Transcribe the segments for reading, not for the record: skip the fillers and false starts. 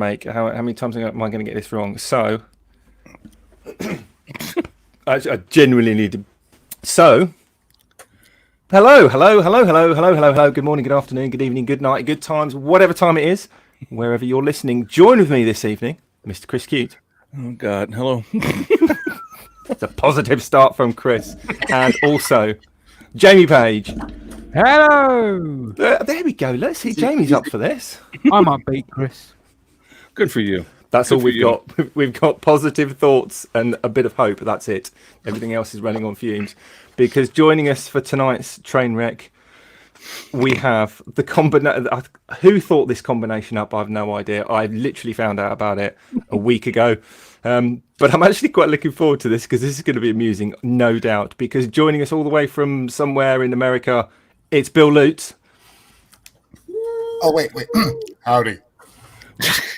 make. How many times am I going to get this wrong? So, I genuinely need to. So, hello. Good morning, good afternoon, good evening, good night, good times, whatever time it is, wherever you're listening. Join with me this evening, Mr. Chris Cute. Oh, God. Hello. It's a positive start from Chris. And also, Jamie Page. Hello. There we go. Let's see. Jamie's up for this. I might beat Chris. Good for you. That's all we've got. We've got positive thoughts and a bit of hope. That's it. Everything else is running on fumes. Because joining us for tonight's train wreck, we have the combination. Who thought this combination up? I have no idea. I literally found out about it a week ago. But I'm actually quite looking forward to this because this is going to be amusing, no doubt. Because joining us all the way from somewhere in America, it's Bill Lutes. Oh, wait. Howdy.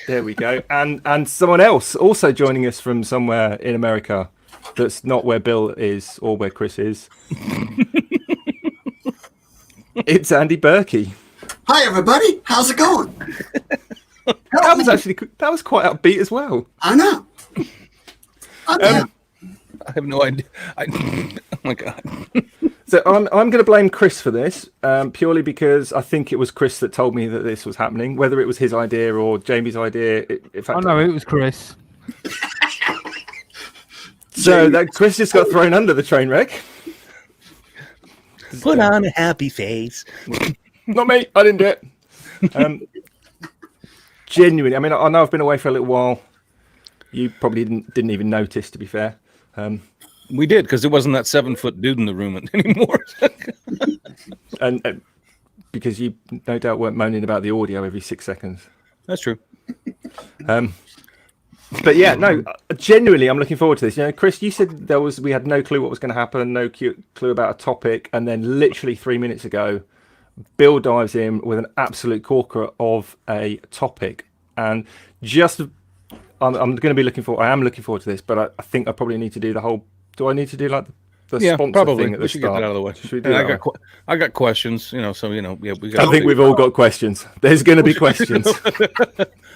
There we go. And someone else also joining us from somewhere in America that's not where Bill is or where Chris is. It's Andy Birkey. Hi, everybody. How's it going? That was quite upbeat as well. I know. I have no idea. Oh, my God. So I'm going to blame Chris for this, purely because I think it was Chris that told me that this was happening, whether it was his idea or Jamie's idea. In fact, No, it was Chris. So that Chris just got thrown under the train wreck. Put on a happy face. Not me. I didn't do it. Genuinely, I mean, I know I've been away for a little while. You probably didn't even notice, to be fair. We did, because there wasn't that 7-foot dude in the room anymore. and because you no doubt weren't moaning about the audio every 6 seconds. That's true. But yeah, no, genuinely, I'm looking forward to this. You know, Chris, you said we had no clue what was going to happen, no clue about a topic, and then literally 3 minutes ago, Bill dives in with an absolute corker of a topic, and I'm going to be I am looking forward to this, but I think I probably need to do the whole. Do I need to do like the sponsor probably. thing at the We should start? get that out of the way. Should we do that? I got questions, so we got. I think we've all got questions. There's going to be questions.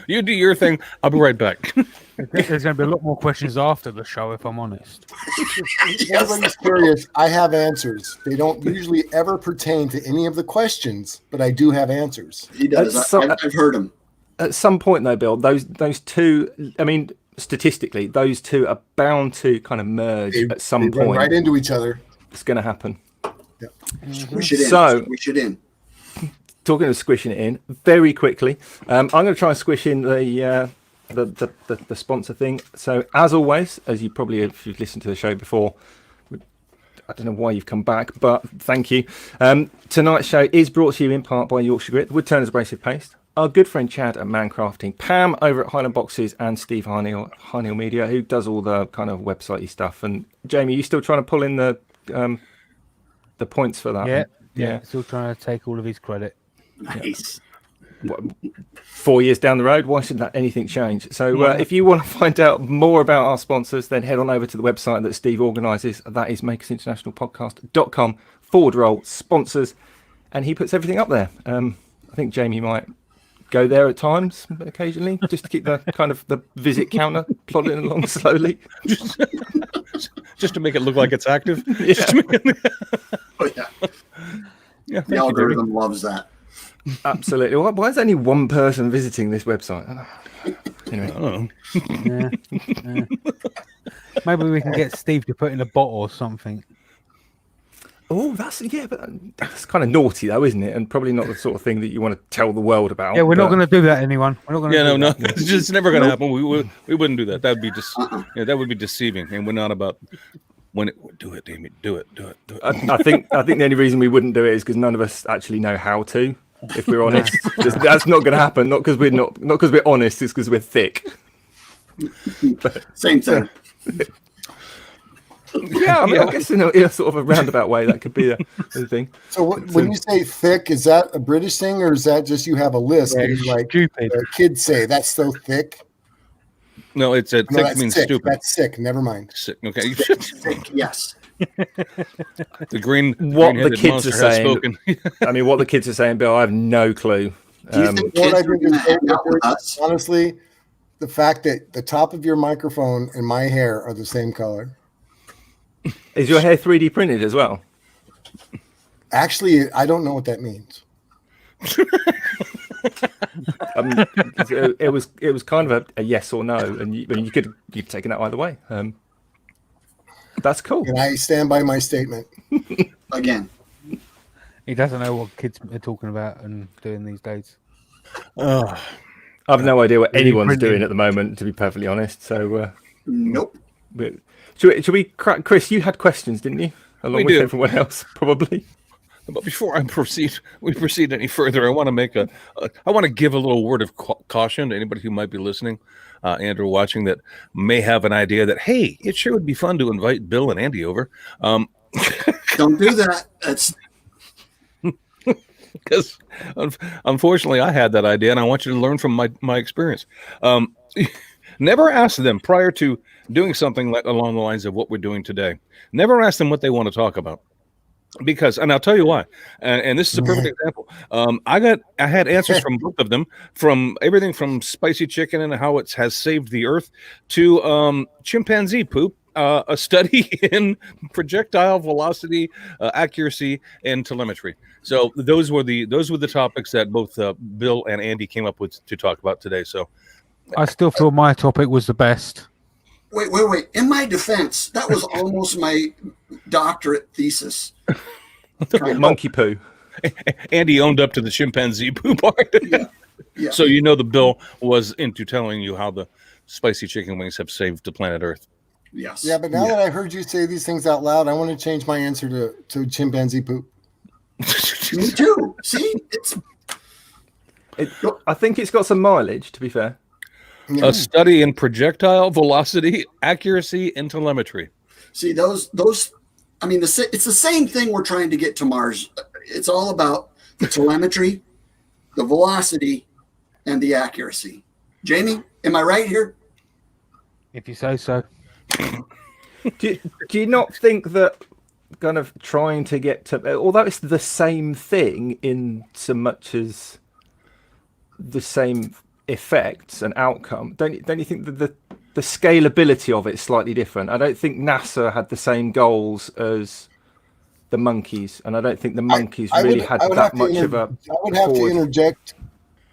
You do your thing. I'll be right back. There's going to be a lot more questions after the show, if I'm honest. If anybody's curious, I have answers. They don't usually ever pertain to any of the questions, but I do have answers. He does. I've heard him. At some point, though, Bill, those two. I mean, statistically, those two are bound to kind of merge at some point. Run right into each other. It's going to happen. Yep. Squish it in. So, squish it in. Talking of squishing it in, very quickly, I'm going to try and squish in the sponsor thing. So, as always, as you probably, if you've listened to the show before, I don't know why you've come back, but thank you. Tonight's show is brought to you in part by Yorkshire Grit, Woodturners Abrasive Paste, our good friend Chad at Mancrafting, Pam over at Highland Boxes, and Steve Harneal Media, who does all the kind of website-y stuff. And Jamie, you still trying to pull in the points for that? Yeah. Still trying to take all of his credit. Nice. What, 4 years down the road, why should anything change? So if you want to find out more about our sponsors, then head on over to the website that Steve organises. That is makersinternationalpodcast.com/sponsors, and he puts everything up there. I think Jamie might go there at times, occasionally, just to keep the kind of the visit counter plodding along slowly. Just to make it look like it's active. Yeah. Oh, yeah. Yeah, The algorithm loves that. Absolutely. Why is only one person visiting this website? Anyway. I don't know. Yeah. Maybe we can get Steve to put in a bottle or something. Oh, but that's kind of naughty, though, isn't it? And probably not the sort of thing that you want to tell the world about. Yeah, we're not going to do that, anyone. We're not going to. Yeah, no, it's just never going to happen. We wouldn't do that. That would be just that would be deceiving, and we're not about when it. Do it, Damien. Do it. I think the only reason we wouldn't do it is because none of us actually know how to. If we're honest, that's not going to happen. Not because we're honest. It's because we're thick. Same thing. Yeah, I mean, I guess in a sort of a roundabout way, that could be the thing. So when you say thick, is that a British thing, or is that just you have a list? Yeah, and like stupid. Kids say, that's so thick. No, it's a thick means sick. stupid. That's sick. Never mind. Sick. Okay. Thick, yes. The green. What the kids are saying. Spoken. I mean, what the kids are saying, Bill, I have no clue. Do you think What I kids are think going to is hang out with us? honestly, the fact that the top of your microphone and my hair are the same color. Is your hair 3D printed as well? Actually, I don't know what that means. It was kind of a yes or no, and you could take it out either way. That's cool. And I stand by my statement. Again. He doesn't know what kids are talking about and doing these days. I have no idea what anyone's printing. doing at the moment, to be perfectly honest. So, Nope. should we crack? Chris, you had questions, didn't you? Along We with did. everyone else, probably. But before we proceed any further, I want to I want to give a little word of caution to anybody who might be listening and or watching that may have an idea that, hey, it sure would be fun to invite Bill and Andy over. Don't do that. That's Because unfortunately, I had that idea, and I want you to learn from my experience. Never ask them prior to doing something along the lines of what we're doing today. Never ask them what they want to talk about. Because, and I'll tell you why, and this is a perfect example. I had answers from both of them, from everything from spicy chicken and how it has saved the earth to chimpanzee poop, a study in projectile velocity, accuracy, and telemetry. So those were the topics that both Bill and Andy came up with to talk about today. So I still feel my topic was the best. wait. In my defense, that was almost my doctorate thesis. Monkey poo. Andy owned up to the chimpanzee poo part. Yeah. So you know the Bill was into telling you how the spicy chicken wings have saved the planet Earth. Yes. Yeah, but now that I heard you say these things out loud, I want to change my answer to chimpanzee poop. Me too. See, I think it's got some mileage, to be fair. A study in projectile velocity, accuracy, and telemetry. see those. I mean, it's the same thing we're trying to get to Mars. It's all about the telemetry, the velocity, and the accuracy. Jamie, am I right here? If you say so. Do you not think that kind of trying to get to, although it's the same thing in so much as the same effects and outcome, don't you think that the scalability of it is slightly different? I don't think NASA had the same goals as the monkeys, and I don't think the monkeys really had that much of a. I would have to interject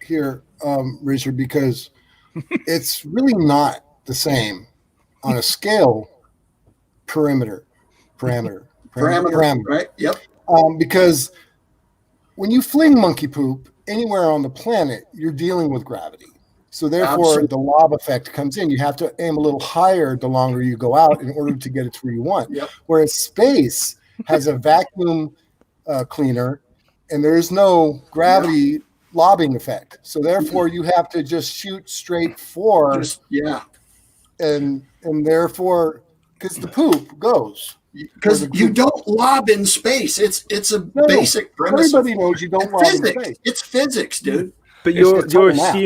here, Richard, because it's really not the same on a scale parameter, Right. Yep. because when you fling monkey poop anywhere on the planet, you're dealing with gravity. So therefore, Absolutely. the lob effect comes in. You have to aim a little higher the longer you go out in order to get it to where you want. Yep. Whereas space has a vacuum cleaner, and there is no gravity lobbing effect. So therefore, you have to just shoot straight for, and therefore, because the poop goes. Because you don't lob in space. It's a basic premise. Everybody knows you don't lob in Physics. space. It's physics, dude. But It's you're all math.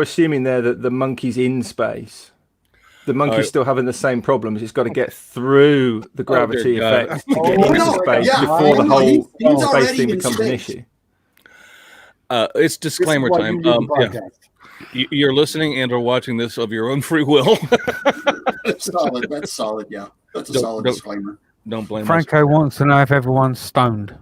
assuming there that the monkey's in space. The monkey's still having the same problems. It's got to get through the gravity dear God. effect to get into space before the whole space thing becomes an issue. It's disclaimer This is why time. you do the podcast. You're listening and or watching this of your own free will. That's solid. That's solid. Yeah. That's a solid disclaimer. Don't blame us. Franco wants to know if everyone's stoned.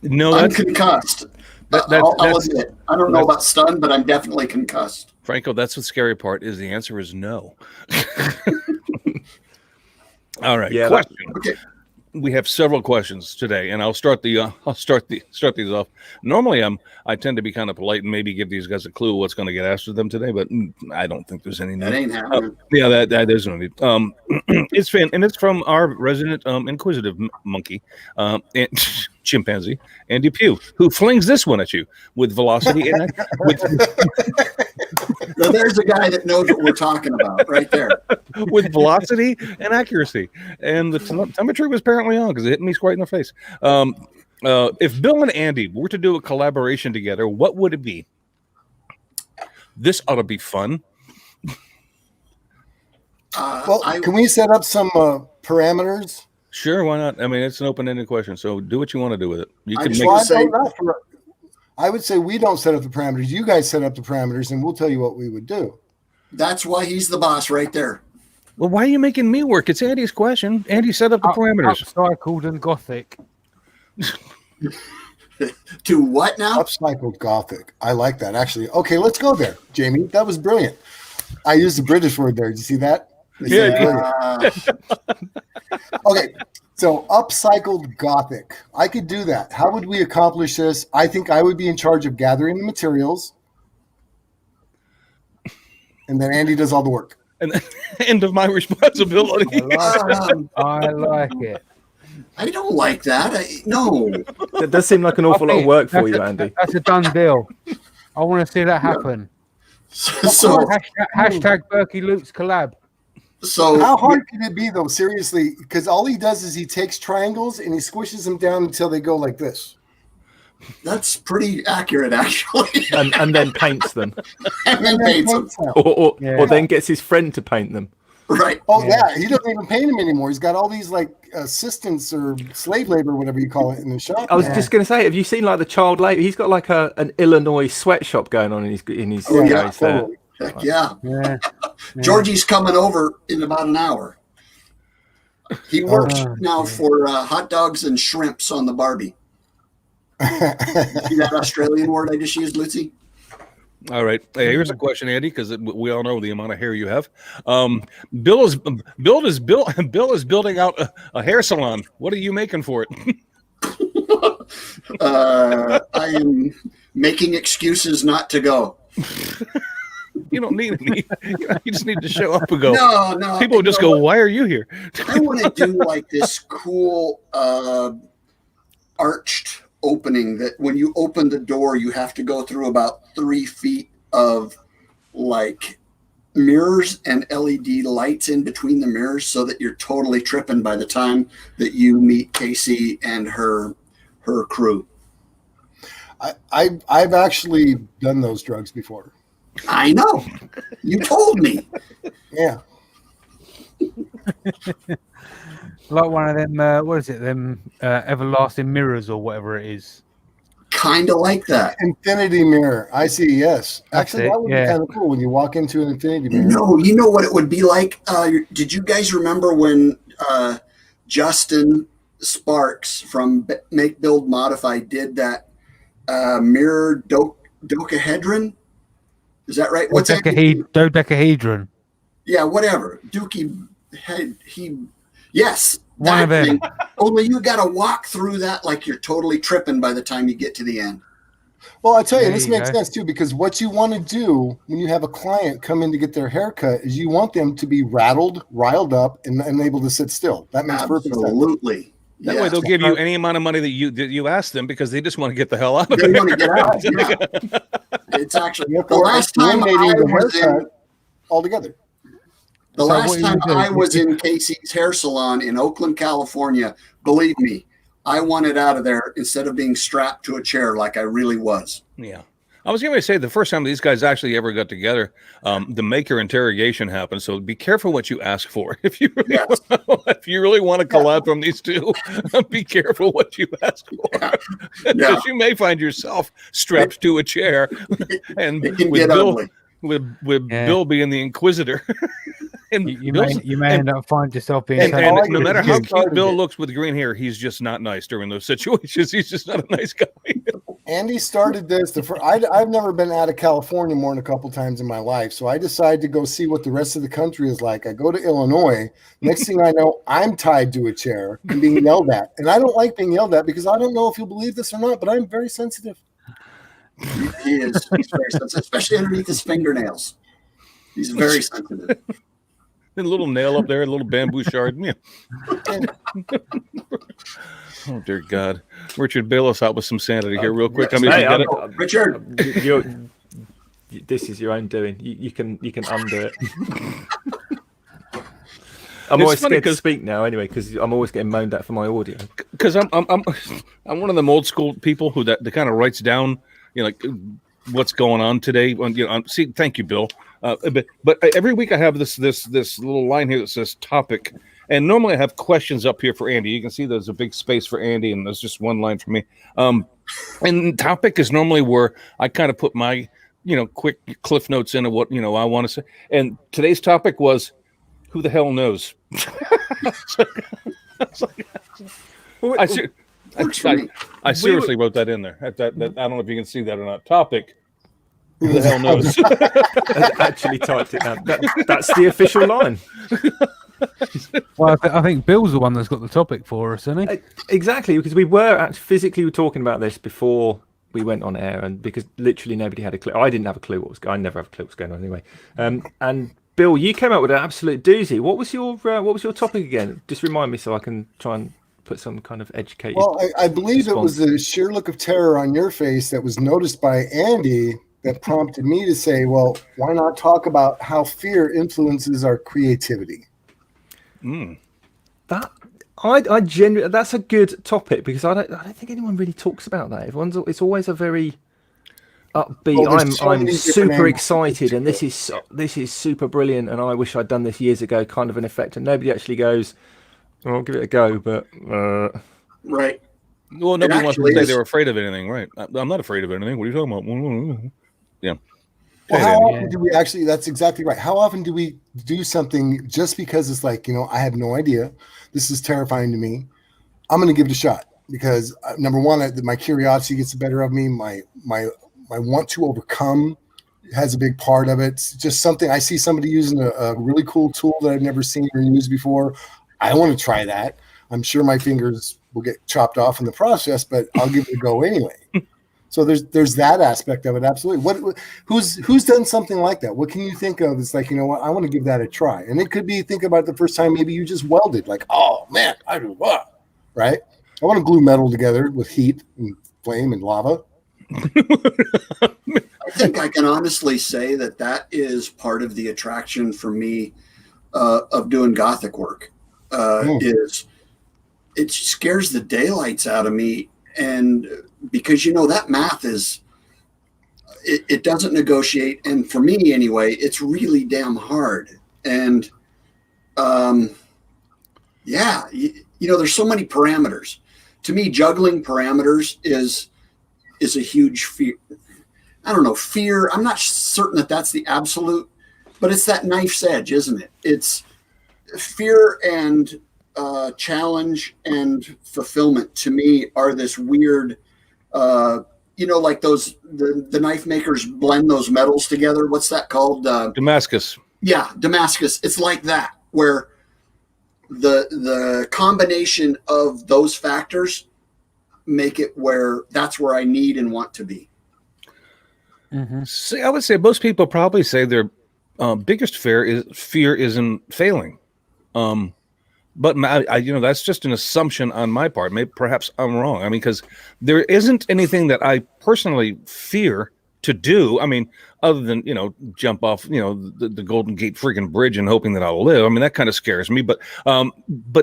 No, I'm that's concussed. I'll admit. I don't know about stunned, but I'm definitely concussed. Franco. That's the scary part. Is the answer is no. All right. Yeah, Question. Okay. We have several questions today, and I'll start these off. Normally, I tend to be kind of polite and maybe give these guys a clue what's going to get asked of them today, but I don't think there's any need. That ain't happening. Yeah, that is no need. It's from our resident inquisitive monkey, and chimpanzee, Andy Pugh, who flings this one at you with velocity and Now, there's a guy that knows what we're talking about right there. with velocity and accuracy, and the telemetry was apparently on because it hit me right in the face. If Bill and Andy were to do a collaboration together, what would it be? This ought to be fun. Well, can we set up some parameters? Sure, why not? I mean, it's an open-ended question, so do what you want to do with it. You I can just make want it. I would say we don't set up the parameters. You guys set up the parameters, and we'll tell you what we would do. That's why he's the boss right there. Well, why are you making me work? It's Andy's question. Andy set up the parameters. Upcycled and Gothic. To what now? Upcycled Gothic. I like that, actually. Okay, let's go there, Jamie. That was brilliant. I used the British word there. Did you see that? Okay, so upcycled Gothic. I could do that. How would we accomplish this? I think I would be in charge of gathering the materials. And then Andy does all the work. And end of my responsibility. I like it. I don't like that. No. That does seem like an awful lot of work for you, Andy. That's a done deal. I want to see that happen. So Hashtag Birkey Lutes collab. So how hard can it be, though? Seriously, because all he does is he takes triangles and he squishes them down until they go like this. That's pretty accurate, actually. And then paints them. And then paints them. Or then gets his friend to paint them. Right. Oh, yeah. He doesn't even paint them anymore. He's got all these like assistants or slave labor, whatever you call it, in the shop. I was just going to say, have you seen like the child labor? He's got like an Illinois sweatshop going on in his garage there. Totally. Heck yeah. Yeah. Georgie's coming over in about an hour. He works now for hot dogs and shrimps on the Barbie. See that Australian word I just used, Lutzy? All right. Hey, here's a question, Andy, because we all know the amount of hair you have. Bill is building out a hair salon. What are you making for it? I am making excuses not to go. You don't need any. You just need to show up and go. No. People will just go, "Why are you here?" I want to do like this cool arched opening that when you open the door, you have to go through about 3 feet of like mirrors and LED lights in between the mirrors so that you're totally tripping by the time that you meet Casey and her crew. I've actually done those drugs before. I know. You told me. Yeah. Like one of them, what is it? Them everlasting mirrors or whatever it is. Kind of like that. Infinity mirror. I see. Yes. Actually, that would be kind of cool when you walk into an infinity mirror. No, you know what it would be like? Did you guys remember when Justin Sparks from Make, Build, Modify did that mirror dodecahedron? Is that right? What's that? Dodecahedron. Yeah, whatever. Yes. One of them. Thing. Only you got to walk through that like you're totally tripping by the time you get to the end. Well, I tell you, There this you makes go. sense too, because what you want to do when you have a client come in to get their haircut is you want them to be rattled, riled up, and able to sit still. That makes perfect sense. Absolutely. That way, they'll give you any amount of money that you ask them because they just want to get the hell out of They it. want to get out. Yeah. It's actually the Therefore, last time eliminating I the was in. haircut altogether. The So last what you time would do- I was in Casey's hair salon in Oakland, California, believe me, I wanted out of there instead of being strapped to a chair like I really was. Yeah. I was going to say the first time these guys actually ever got together, the maker interrogation happened. So be careful what you ask for. If you really want to collab from these two, be careful what you ask for. Because you may find yourself strapped to a chair and It can with get Bill, ugly. with Bill being the inquisitor. And You Bill's- may end up finding yourself being. and taken- no matter how He started cute Bill it. looks with green hair, he's just not nice during those situations. He's just not a nice guy. Andy started this. I've never been out of California more than a couple times in my life, so I decided to go see what the rest of the country is like. I go to Illinois. Next thing I know, I'm tied to a chair and being yelled at, and I don't like being yelled at because I don't know if you'll believe this or not, but I'm very sensitive. He is. He's very sensitive, especially underneath his fingernails. He's very sensitive. A little nail up there, a little bamboo shard. Yeah. Oh dear God, Richard, bail us out with some sanity here, real quick. I mean, Hey, if you get it. Richard. This is your own doing. You can undo it. I'm It's always funny scared to 'cause- speak now, anyway, because I'm always getting moaned at for my audio. Because I'm one of them old school people who that kind of writes down, like what's going on today. See, thank you, Bill. But every week I have this little line here that says topic, and normally I have questions up here for Andy. You can see there's a big space for Andy, and there's just one line for me. And topic is normally where I kind of put my, quick cliff notes into what, I want to say. And today's topic was, who the hell knows? I seriously wrote that in there. That I don't know if you can see that or not. Topic. Who the hell knows? I actually typed it down. That's the official line. Well, I think Bill's the one that's got the topic for us, isn't he? Exactly, because we were physically talking about this before we went on air, and because literally nobody had a clue. I didn't have a clue what was going. I never have a clue what's going on anyway. And Bill, you came up with an absolute doozy. What was your topic again? Just remind me so I can try and put some kind of educated. Well, I believe response. It was the sheer look of terror on your face that was noticed by Andy that prompted me to say, well, why not talk about how fear influences our creativity? That I genuinely, that's a good topic, because I don't think anyone really talks about that. It's always a very upbeat. Well, I'm super excited, and this is super brilliant, and I wish I'd done this years ago, kind of an effect, and nobody actually goes, well, I'll give it a go, but right. Well, nobody wants to say they're afraid of anything, right? I'm not afraid of anything. What are you talking about? Yeah. Well, how often do we actually? That's exactly right. How often do we do something just because it's like, I have no idea. This is terrifying to me. I'm going to give it a shot because number one, my curiosity gets the better of me. My want to overcome has a big part of it. It's just something I see somebody using a really cool tool that I've never seen or used before. I want to try that. I'm sure my fingers will get chopped off in the process, but I'll give it a go anyway. So there's that aspect of it. Absolutely. Who's done something like that? What can you think of? It's like, I want to give that a try. And it could be, think about the first time maybe you just welded, like, oh man, I do what? Right? I want to glue metal together with heat and flame and lava. I think I can honestly say that is part of the attraction for me of doing Gothic work. Is it scares the daylights out of me, and because that math is it doesn't negotiate, and for me anyway, it's really damn hard. And there's so many parameters. To me, juggling parameters is a huge fear. I don't know, fear. I'm not certain that's the absolute, but it's that knife's edge, isn't it? It's fear and challenge and fulfillment to me are this weird, like the knife makers blend those metals together. What's that called? Damascus. Yeah, Damascus. It's like that, where the combination of those factors make it where that's where I need and want to be. Mm-hmm. See, I would say most people probably say their biggest fear is in failing. But that's just an assumption on my part. Maybe perhaps I'm wrong. I mean, because there isn't anything that I personally fear to do. I mean, other than jump off the Golden Gate freaking bridge and hoping that I'll live. I mean, that kind of scares me. But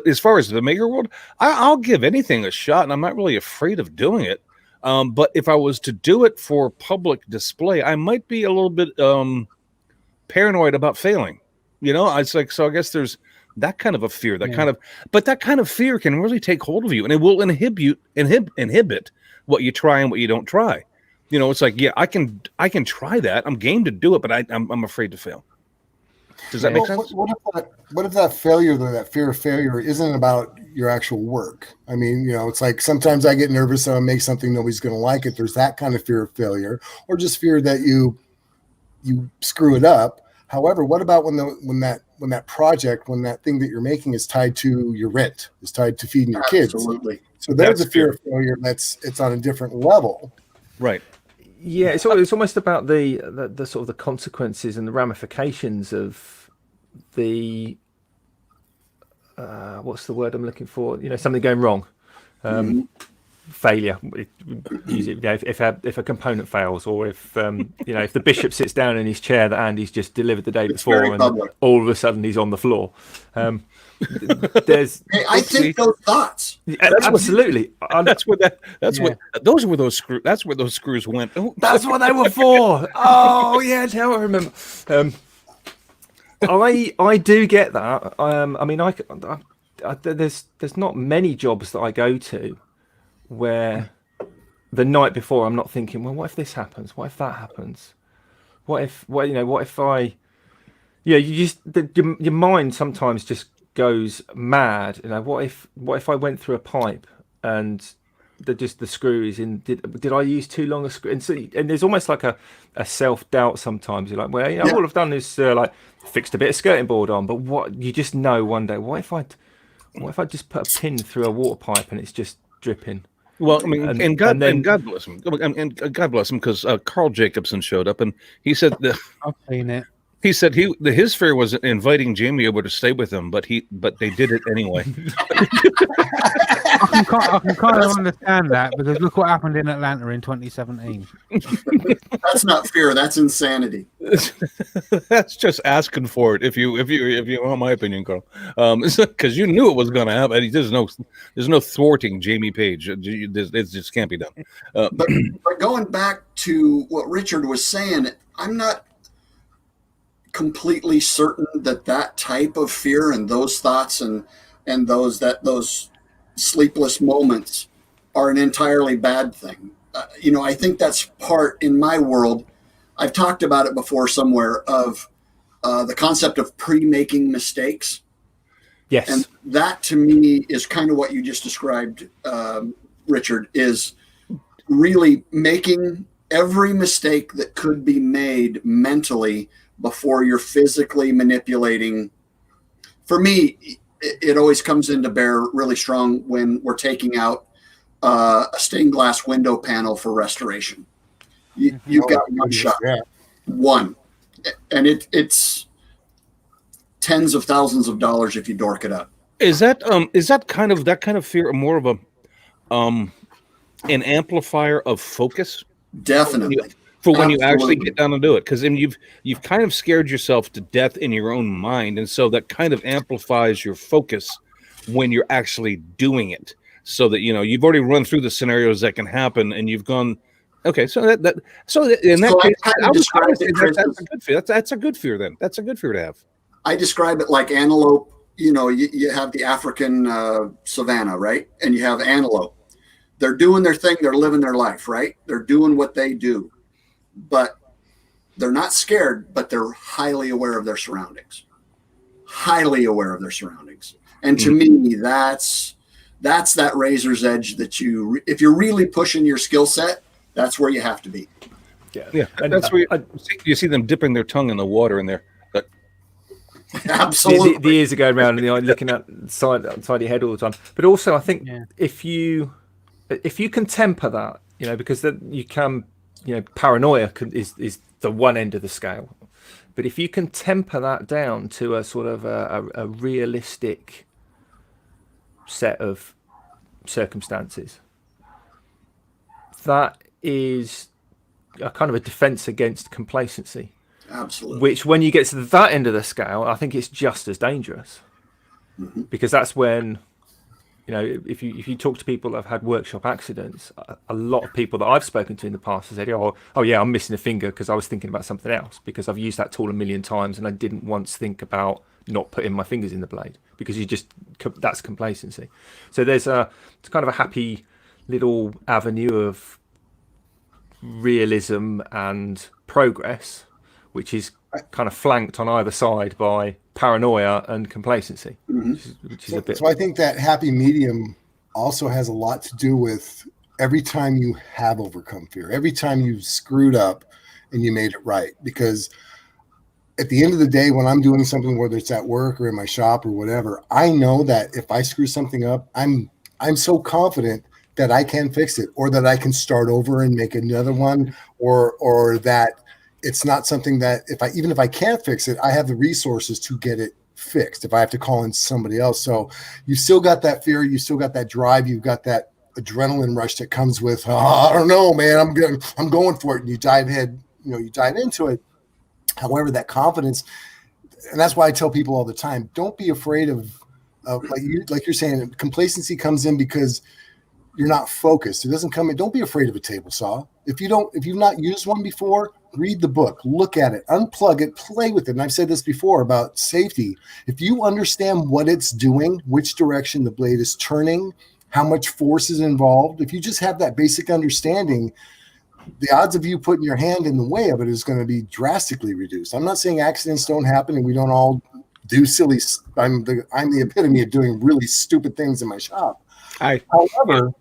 as far as the maker world, I'll give anything a shot, and I'm not really afraid of doing it. But if I was to do it for public display, I might be a little bit paranoid about failing. It's like, so I guess there's that kind of a fear, but that kind of fear can really take hold of you, and it will inhibit what you try and what you don't try. It's like, yeah, I can try that. I'm game to do it, but I'm afraid to fail. Does that make sense? What if that failure, though, that fear of failure, isn't about your actual work? I mean, it's like sometimes I get nervous that I make something nobody's going to like it. There's that kind of fear of failure, or just fear that you screw it up. However, what about when that project, when that thing that you're making is tied to your rent, is tied to feeding your kids? Absolutely. So there's a fear of failure it's on a different level. Right. Yeah, it's almost about the sort of the consequences and the ramifications of the what's the word I'm looking for? Something going wrong. Failure. If a component fails, or if if the bishop sits down in his chair that Andy's just delivered the day before, and all of a sudden he's on the floor. There's. Hey, I think those thoughts. Absolutely. That's where those screws went. That's what they were for. Oh yeah, now I remember. I do get that. I mean, there's not many jobs that I go to where the night before, I'm not thinking, well, what if this happens? What if that happens? What if I, yeah, your mind sometimes just goes mad. What if I went through a pipe and the screw is in, did I use too long a screw? And there's almost like a self-doubt sometimes. You're like, well, all I've done is like fixed a bit of skirting board on, but what you just know one day, what if I just put a pin through a water pipe and it's just dripping? Well, I mean, and God bless him, God bless him, because Carl Jacobson showed up and he said I've seen it. He said his fear was inviting Jamie over to stay with him, but they did it anyway. I can kind of understand that, because look what happened in Atlanta in 2017. That's not fear. That's insanity. That's just asking for it. If you want my opinion, Carl, because you knew it was going to happen. There's no thwarting Jamie Page. It just can't be done. But going back to what Richard was saying, I'm not completely certain that type of fear and those thoughts and those sleepless moments are an entirely bad thing. I think that's part, in my world, I've talked about it before somewhere, of the concept of pre-making mistakes. Yes. And that to me is kind of what you just described, Richard, is really making every mistake that could be made mentally before you're physically manipulating. For me, it always comes into bear really strong when we're taking out a stained glass window panel for restoration. You've got one shot, one, and it's tens of thousands of dollars if you dork it up. Is that kind of fear more of an amplifier of focus? Definitely. For when you actually get down and do it, because then you've kind of scared yourself to death in your own mind, and so that kind of amplifies your focus when you're actually doing it. So that you've already run through the scenarios that can happen, and you've gone, okay. So in that case, I would say that's a good fear. That's a good fear. Then that's a good fear to have. I describe it like antelope. You have the African savanna, right? And you have antelope. They're doing their thing. They're living their life, right? They're doing what they do. But they're not scared, but they're highly aware of their surroundings. Highly aware of their surroundings. And to me, that's that razor's edge that if you're really pushing your skill set, that's where you have to be. Yeah. And that's where you see them dipping their tongue in the water in there. Absolutely. The ears are going around and you're looking at side your head all the time. But also, I think if you can temper that, because that you can. Paranoia is the one end of the scale, but if you can temper that down to a sort of a realistic set of circumstances, that is a kind of a defense against complacency. Absolutely. Which, when you get to that end of the scale, I think it's just as dangerous, because that's when. If you talk to people that have had workshop accidents, a lot of people that I've spoken to in the past have said, oh yeah, I'm missing a finger because I was thinking about something else, because I've used that tool a million times and I didn't once think about not putting my fingers in the blade, because that's complacency. So it's kind of a happy little avenue of realism and progress, which is kind of flanked on either side by paranoia and complacency, which is a bit. So I think that happy medium also has a lot to do with every time you have overcome fear, every time you've screwed up and you made it right. Because at the end of the day, when I'm doing something, whether it's at work or in my shop or whatever, I know that if I screw something up, I'm so confident that I can fix it, or that I can start over and make another one, or that it's not something that even if I can't fix it, I have the resources to get it fixed if I have to call in somebody else. So you still got that fear, you still got that drive, you've got that adrenaline rush that comes with, I don't know, man, I'm going for it. And you dive into it. However, that confidence, and that's why I tell people all the time, don't be afraid of like you're saying, complacency comes in because you're not focused. It doesn't come in. Don't be afraid of a table saw. If you've not used one before, read the book, look at it, unplug it, play with it. And I've said this before about safety. If you understand what it's doing, which direction the blade is turning, how much force is involved. If you just have that basic understanding, the odds of you putting your hand in the way of it is going to be drastically reduced. I'm not saying accidents don't happen and we don't all do silly. I'm the epitome of doing really stupid things in my shop. However,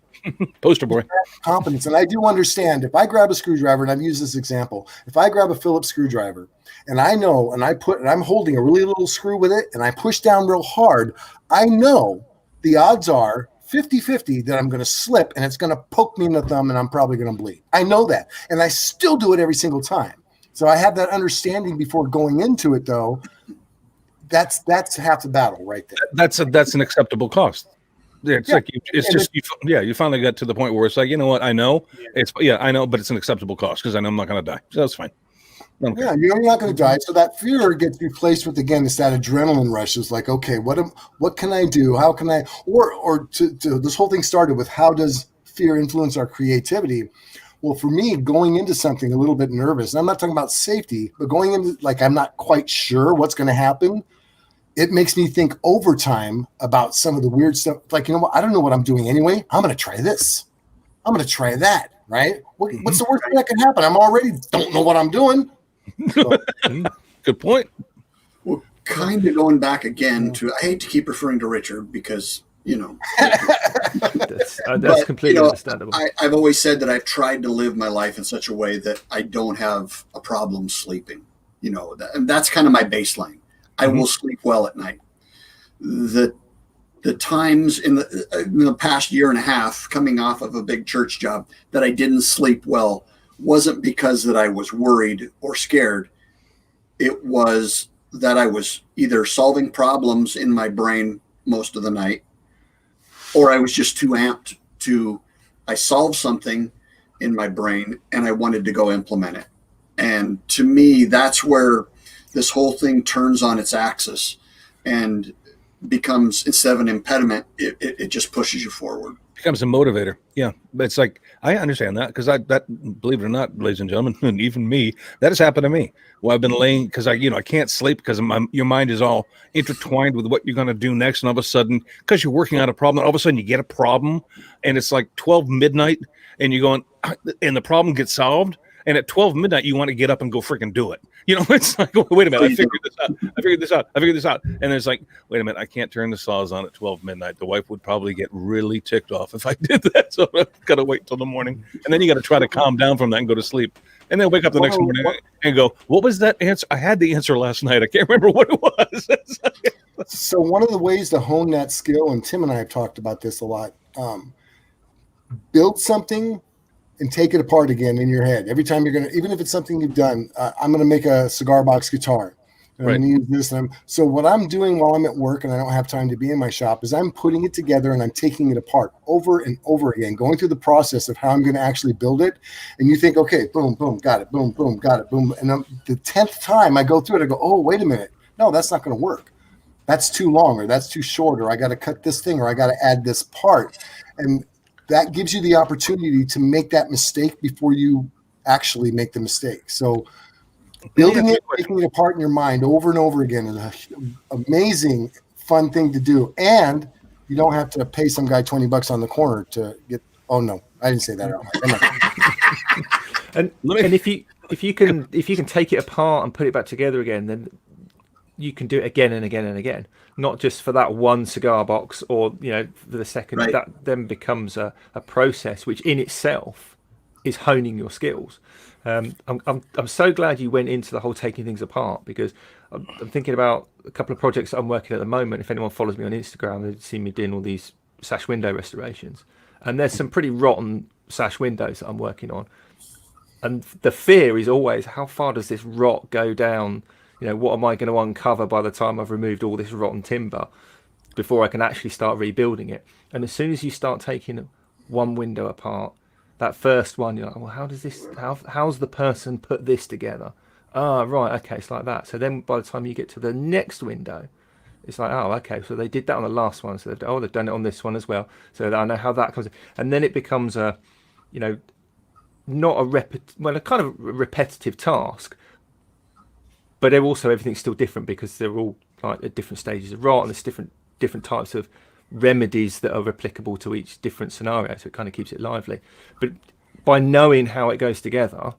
poster boy. Confidence, and I do understand if I grab a screwdriver, and I've used this example, if I grab a Phillips screwdriver and I know, and I'm holding a really little screw with it and I push down real hard, I know the odds are 50-50 that I'm going to slip and it's going to poke me in the thumb and I'm probably going to bleed. I know that. And I still do it every single time. So I have that understanding before going into it, though. That's half the battle right there. That's an acceptable cost. Yeah, it's like you finally got to the point where it's like, you know what, I know I know, but it's an acceptable cost because I know I'm not going to die. So that's fine. Okay. Yeah, you know you're not going to die. So that fear gets replaced with, again, it's that adrenaline rush. It's like, okay, what can I do? How can I, or to this whole thing started with, how does fear influence our creativity? Well, for me, going into something a little bit nervous, and I'm not talking about safety, but going into like, I'm not quite sure what's going to happen. It makes me think overtime about some of the weird stuff. Like, you know what? I don't know what I'm doing anyway. I'm going to try this. I'm going to try that. Right? What's the worst thing that can happen? I'm already don't know what I'm doing. So. Good point. Well, kind of going back again to, I hate to keep referring to Richard because, you know. That's completely understandable. I've always said that I've tried to live my life in such a way that I don't have a problem sleeping. You know, that's kind of my baseline. I will sleep well at night. The times in the past year and a half coming off of a big church job that I didn't sleep well wasn't because that I was worried or scared. It was that I was either solving problems in my brain most of the night, or I was just too amped I solved something in my brain and I wanted to go implement it. And to me, that's where this whole thing turns on its axis and becomes, instead of an impediment, it just pushes you forward. Becomes a motivator. Yeah. But it's like, I understand that because that, believe it or not, ladies and gentlemen, and even me, that has happened to me. Well, I've been laying because I can't sleep because your mind is all intertwined with what you're going to do next. And all of a sudden, because you're working on a problem, all of a sudden you get a problem and it's like 12 midnight and you're going, and the problem gets solved. And at 12 midnight, you want to get up and go freaking do it. You know, it's like, wait a minute, I figured this out. And it's like, wait a minute, I can't turn the saws on at 12 midnight. The wife would probably get really ticked off if I did that. So I've got to wait till the morning. And then you got to try to calm down from that and go to sleep. And then wake up the next morning and go, what was that answer? I had the answer last night. I can't remember what it was. So one of the ways to hone that skill, and Tim and I have talked about this a lot, build something and take it apart again in your head. Every time you're going to, even if it's something you've done, I'm going to make a cigar box guitar. And I'm going to use this. So what I'm doing while I'm at work and I don't have time to be in my shop is I'm putting it together and I'm taking it apart over and over again, going through the process of how I'm going to actually build it. And you think, okay, boom, boom, got it, boom, boom, got it, boom. And the 10th time I go through it, I go, oh, wait a minute. No, that's not going to work. That's too long, or that's too short, or I got to cut this thing, or I got to add this part. And that gives you the opportunity to make that mistake before you actually make the mistake. So building it, taking it apart in your mind over and over again is an amazing, fun thing to do. And you don't have to pay some guy $20 on the corner to get, oh no, I didn't say that out. And if you can take it apart and put it back together again, then you can do it again and again and again, not just for that one cigar box or, for the second. Right. That then becomes a process which in itself is honing your skills. I'm so glad you went into the whole taking things apart, because I'm thinking about a couple of projects that I'm working at the moment. If anyone follows me on Instagram, they've seen me doing all these sash window restorations, and there's some pretty rotten sash windows that I'm working on. And the fear is always, how far does this rot go down? What am I going to uncover by the time I've removed all this rotten timber before I can actually start rebuilding it? And as soon as you start taking one window apart, that first one, you're like, well, how's the person put this together? Right, okay, it's like that. So then by the time you get to the next window, it's like, oh, okay, so they did that on the last one. So they've done it on this one as well. So I know how that comes. And then it becomes a kind of repetitive task. But they're also, everything's still different because they're all like at different stages of rot, and there's different types of remedies that are applicable to each different scenario. So it kind of keeps it lively. But by knowing how it goes together,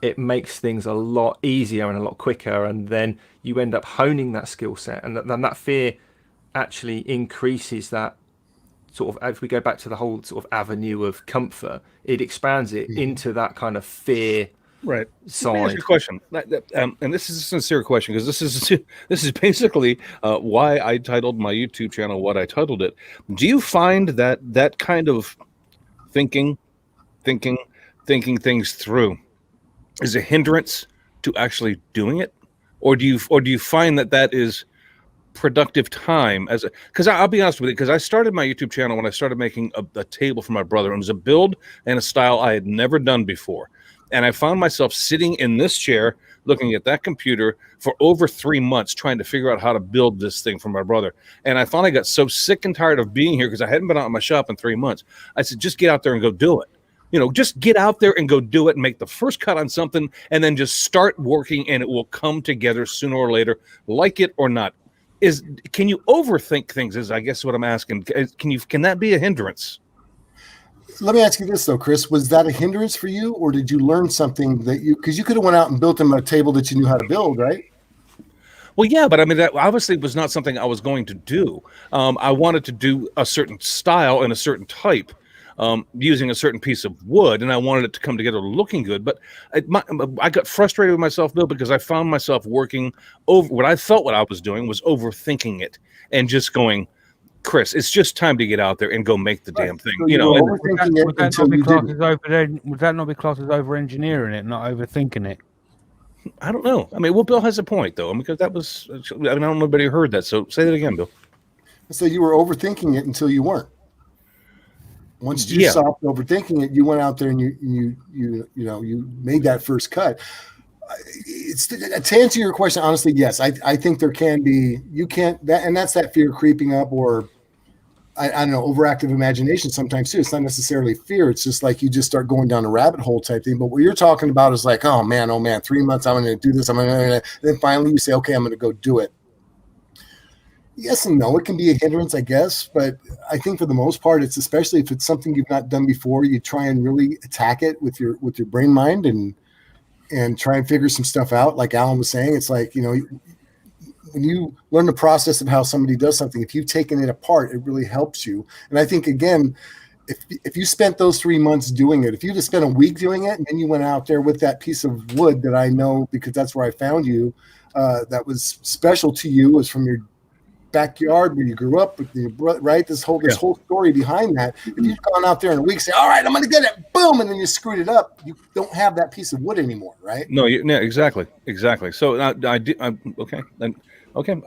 it makes things a lot easier and a lot quicker. And then you end up honing that skill set. And then that fear actually increases that sort of, if we go back to the whole sort of avenue of comfort, it expands it into that kind of fear Right. side. Let me ask you a question, and this is a sincere question, because this is basically why I titled my YouTube channel what I titled it. Do you find that kind of thinking things through is a hindrance to actually doing it, or do you find that is productive time because I'll be honest with you, because I started my YouTube channel when I started making a table for my brother. It was a build and a style I had never done before. And I found myself sitting in this chair looking at that computer for over 3 months trying to figure out how to build this thing for my brother. And I finally got so sick and tired of being here because I hadn't been out in my shop in 3 months. I said, just get out there and go do it. Just get out there and go do it and make the first cut on something and then just start working, and it will come together sooner or later, like it or not. Can you overthink things, is I guess what I'm asking. Can that be a hindrance? Let me ask you this though, Chris, was that a hindrance for you, or did you learn something because you could have went out and built them a table that you knew how to build, right? Well, yeah, but I mean, that obviously was not something I was going to do. I wanted to do a certain style and a certain type, using a certain piece of wood, and I wanted it to come together looking good. But I got frustrated with myself, Bill, because I found myself working over what I felt what I was doing was overthinking it and just going, Chris, it's just time to get out there and go make the damn thing. So Would that not be classed as over-engineering it, not overthinking it? I don't know. I mean, well, Bill has a point, though, because I don't know if anybody heard that. So say that again, Bill. So you were overthinking it until you weren't. Once you stopped overthinking it, you went out there and you made that first cut. To answer your question, honestly, yes, I think there can be, that's that fear creeping up, or I don't know, overactive imagination sometimes too. It's not necessarily fear. It's just like you just start going down a rabbit hole type thing. But what you're talking about is like, oh man, 3 months, I'm going to do this. Then finally you say, okay, I'm going to go do it. Yes and no, it can be a hindrance, I guess. But I think for the most part, it's, especially if it's something you've not done before, you try and really attack it with your brain mind and try and figure some stuff out. Like Alan was saying, it's like, when you learn the process of how somebody does something, if you've taken it apart, it really helps you. And I think, again, if you spent those 3 months doing it, if you just spent a week doing it, and then you went out there with that piece of wood that I know, because that's where I found you, that was special to you, was from your backyard where you grew up with your brother, right? This whole story behind that. If you've gone out there in a week, say, all right, I'm going to get it, boom, and then you screwed it up, you don't have that piece of wood anymore, right? No, exactly. So okay,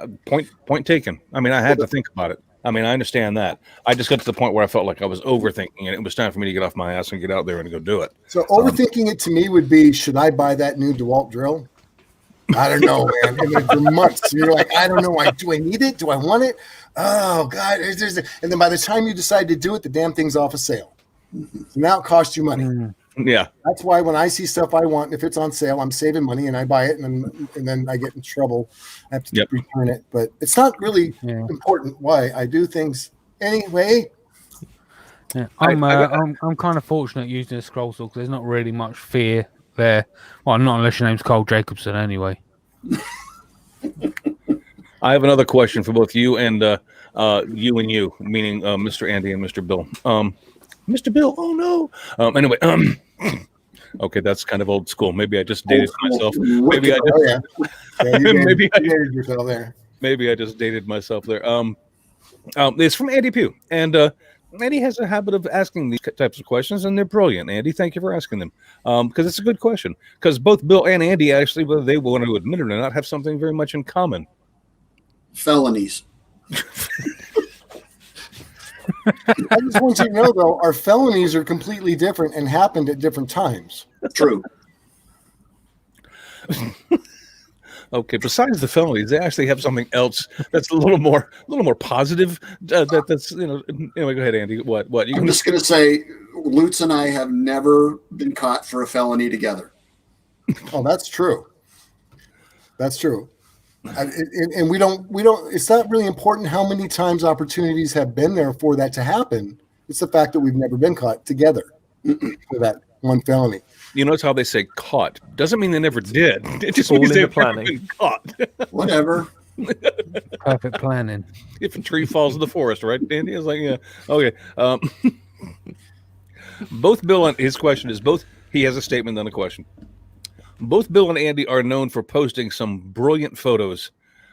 point taken. I mean, I had to think about it. I mean, I understand that. I just got to the point where I felt like I was overthinking it. It was time for me to get off my ass and get out there and go do it. So overthinking it to me would be, should I buy that new DeWalt drill? I don't know, man. And for months, you're like, I don't know. Do I need it? Do I want it? Oh God! And then by the time you decide to do it, the damn thing's off a sale. So now it costs you money. Yeah, that's why when I see stuff I want, if it's on sale, I'm saving money and I buy it, and then I get in trouble. I have to return it, but it's not really important why I do things anyway. Yeah, I'm kind of fortunate using a scroll saw because there's not really much fear there. Well, not unless your name's Cole Jacobson, anyway. I have another question for both you and you, meaning Mr. Andy and Mr. Bill. Mr. Bill, oh no. Anyway, okay, that's kind of old school. Maybe I just dated myself. Maybe I just dated myself there. It's from Andy Pugh, and Andy has a habit of asking these types of questions, and they're brilliant. Andy, thank you for asking them, because it's a good question. Because both Bill and Andy, actually, whether they want to admit it or not, have something very much in common. Felonies. I just want you to know, though, our felonies are completely different and happened at different times. True. Okay, besides the felonies, they actually have something else that's a little more positive. That's anyway. Go ahead, Andy. What? I'm just going to say, Lutes and I have never been caught for a felony together. Oh, that's true. That's true. And we don't. It's not really important how many times opportunities have been there for that to happen. It's the fact that we've never been caught together for that one felony. You notice how they say caught doesn't mean they never did. It just All means in the they've never planning. been caught. Whatever. Perfect planning. If a tree falls in the forest, right, Andy? It's like, yeah, okay. Both Bill and his question is both. He has a statement and a question. Both Bill and Andy are known for posting some brilliant photos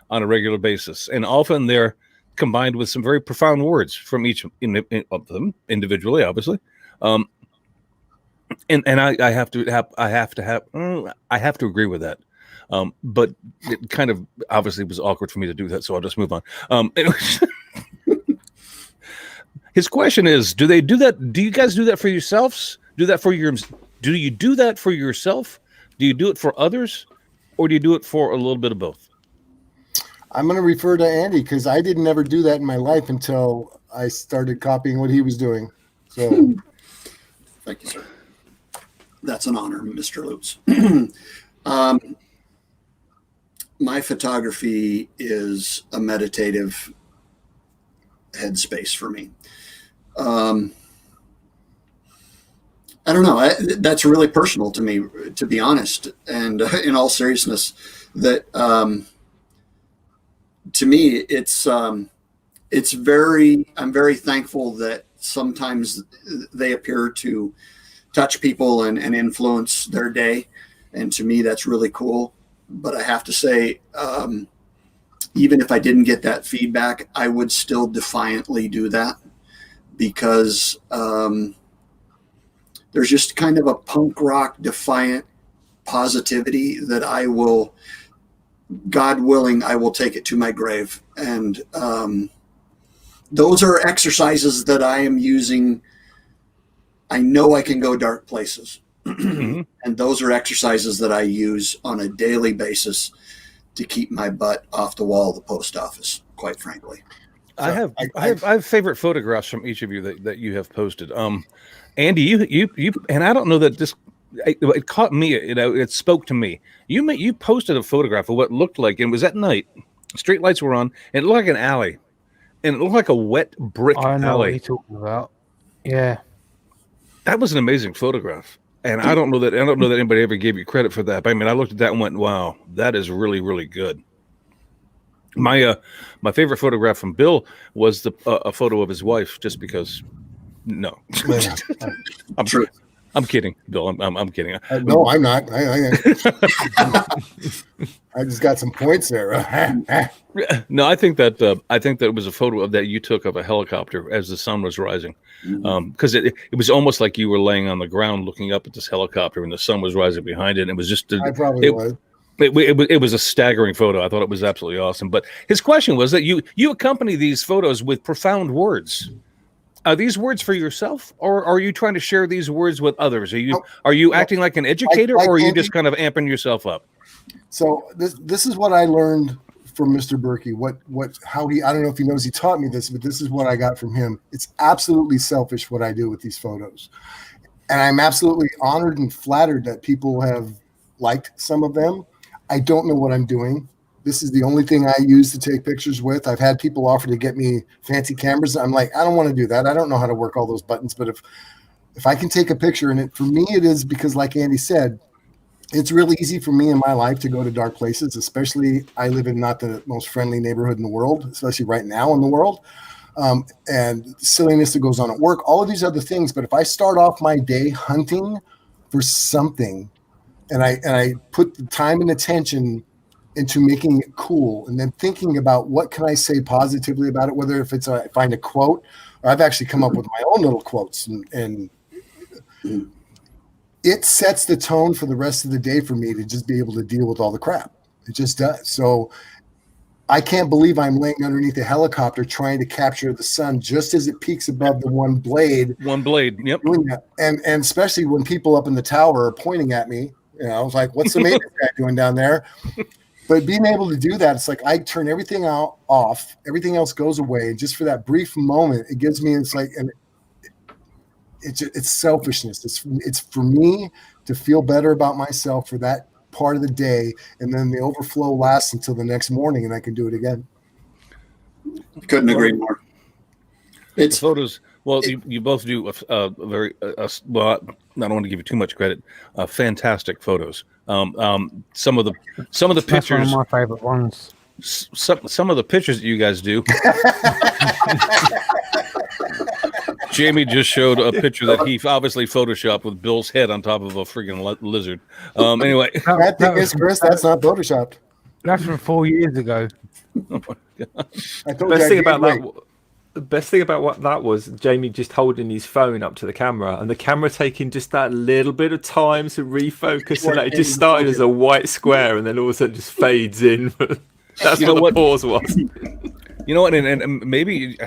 on a regular basis, and often they're combined with some very profound words from each of them individually, obviously. And I have to agree with that. But it kind of obviously was awkward for me to do that, so I'll just move on. His question is: do they do that? Do you guys do that for yourselves? Do you do that for yourself? Do you do it for others, or do you do it for a little bit of both? I'm going to refer to Andy because I didn't ever do that in my life until I started copying what he was doing. So, Thank you, sir. That's an honor, Mr. Lutes. My photography is a meditative headspace for me. I don't know. That's really personal to me, to be honest. And in all seriousness, that to me, I'm very thankful that sometimes they appear to touch people and influence their day. And to me, that's really cool. But I have to say, even if I didn't get that feedback, I would still defiantly do that because there's just kind of a punk rock defiant positivity that I will, God willing, I will take it to my grave. And those are exercises that I am using. I know I can go dark places. And those are exercises that I use on a daily basis to keep my butt off the wall of the post office, quite frankly. I have favorite photographs from each of you that you have posted. Andy, you and I don't know that this it caught me. It spoke to me. You posted a photograph of what looked like, and it was at night. Street lights were on, and it looked like an alley, and it looked like a wet brick I know alley. what you're talking about. Yeah, that was an amazing photograph. And I don't know that anybody ever gave you credit for that. But I mean, I looked at that and went, "Wow, that is really, really good." My favorite photograph from Bill was a photo of his wife, just because. No, I'm True. I'm kidding, Bill. I'm kidding. no, I'm not. I just got some points there. No, I think that it was a photo of that you took of a helicopter as the sun was rising, because it was almost like you were laying on the ground looking up at this helicopter and the sun was rising behind it. And it was just I probably was. It was a staggering photo. I thought it was absolutely awesome. But his question was that you accompany these photos with profound words. Are these words for yourself, or are you trying to share these words with others? Are you acting like an educator, or are you just kind of amping yourself up? So this is what I learned from Mr. Birkey. I don't know if he knows he taught me this, but this is what I got from him. It's absolutely selfish what I do with these photos. And I'm absolutely honored and flattered that people have liked some of them. I don't know what I'm doing. This is the only thing I use to take pictures with. I've had people offer to get me fancy cameras. I'm like, I don't want to do that. I don't know how to work all those buttons. But if I can take a picture, and for me it is because, like Andy said, it's really easy for me in my life to go to dark places, especially I live in not the most friendly neighborhood in the world, especially right now in the world. And silliness that goes on at work, all of these other things. But if I start off my day hunting for something and I put the time and attention into making it cool, and then thinking about what can I say positively about it, whether if it's I find a quote, or I've actually come up with my own little quotes, and it sets the tone for the rest of the day for me to just be able to deal with all the crap. It just does. So I can't believe I'm laying underneath a helicopter trying to capture the sun just as it peaks above the one blade. One blade, yep. Doing that. And especially when people up in the tower are pointing at me, I was like, what's the maintenance guy doing down there? But being able to do that, it's like I turn everything off, everything else goes away. And just for that brief moment, it gives me, it's selfishness. It's for me to feel better about myself for that part of the day, and then the overflow lasts until the next morning, and I can do it again. Couldn't agree more. It's photos. Well, you both do very well. I don't want to give you too much credit. Fantastic photos. Some of the That's pictures. one of my favorite ones. Some of the pictures that you guys do. Jamie just showed a picture that he obviously photoshopped with Bill's head on top of a freaking lizard. Anyway, That thing is, Chris, that's not photoshopped. That's from 4 years ago. I told The you best I thing gained about weight. that. The best thing about what that was, Jamie just holding his phone up to the camera, and the camera taking just that little bit of time to refocus, and it just started as a white square, and then all of a sudden just fades in. That's what the pause was. You know what? And maybe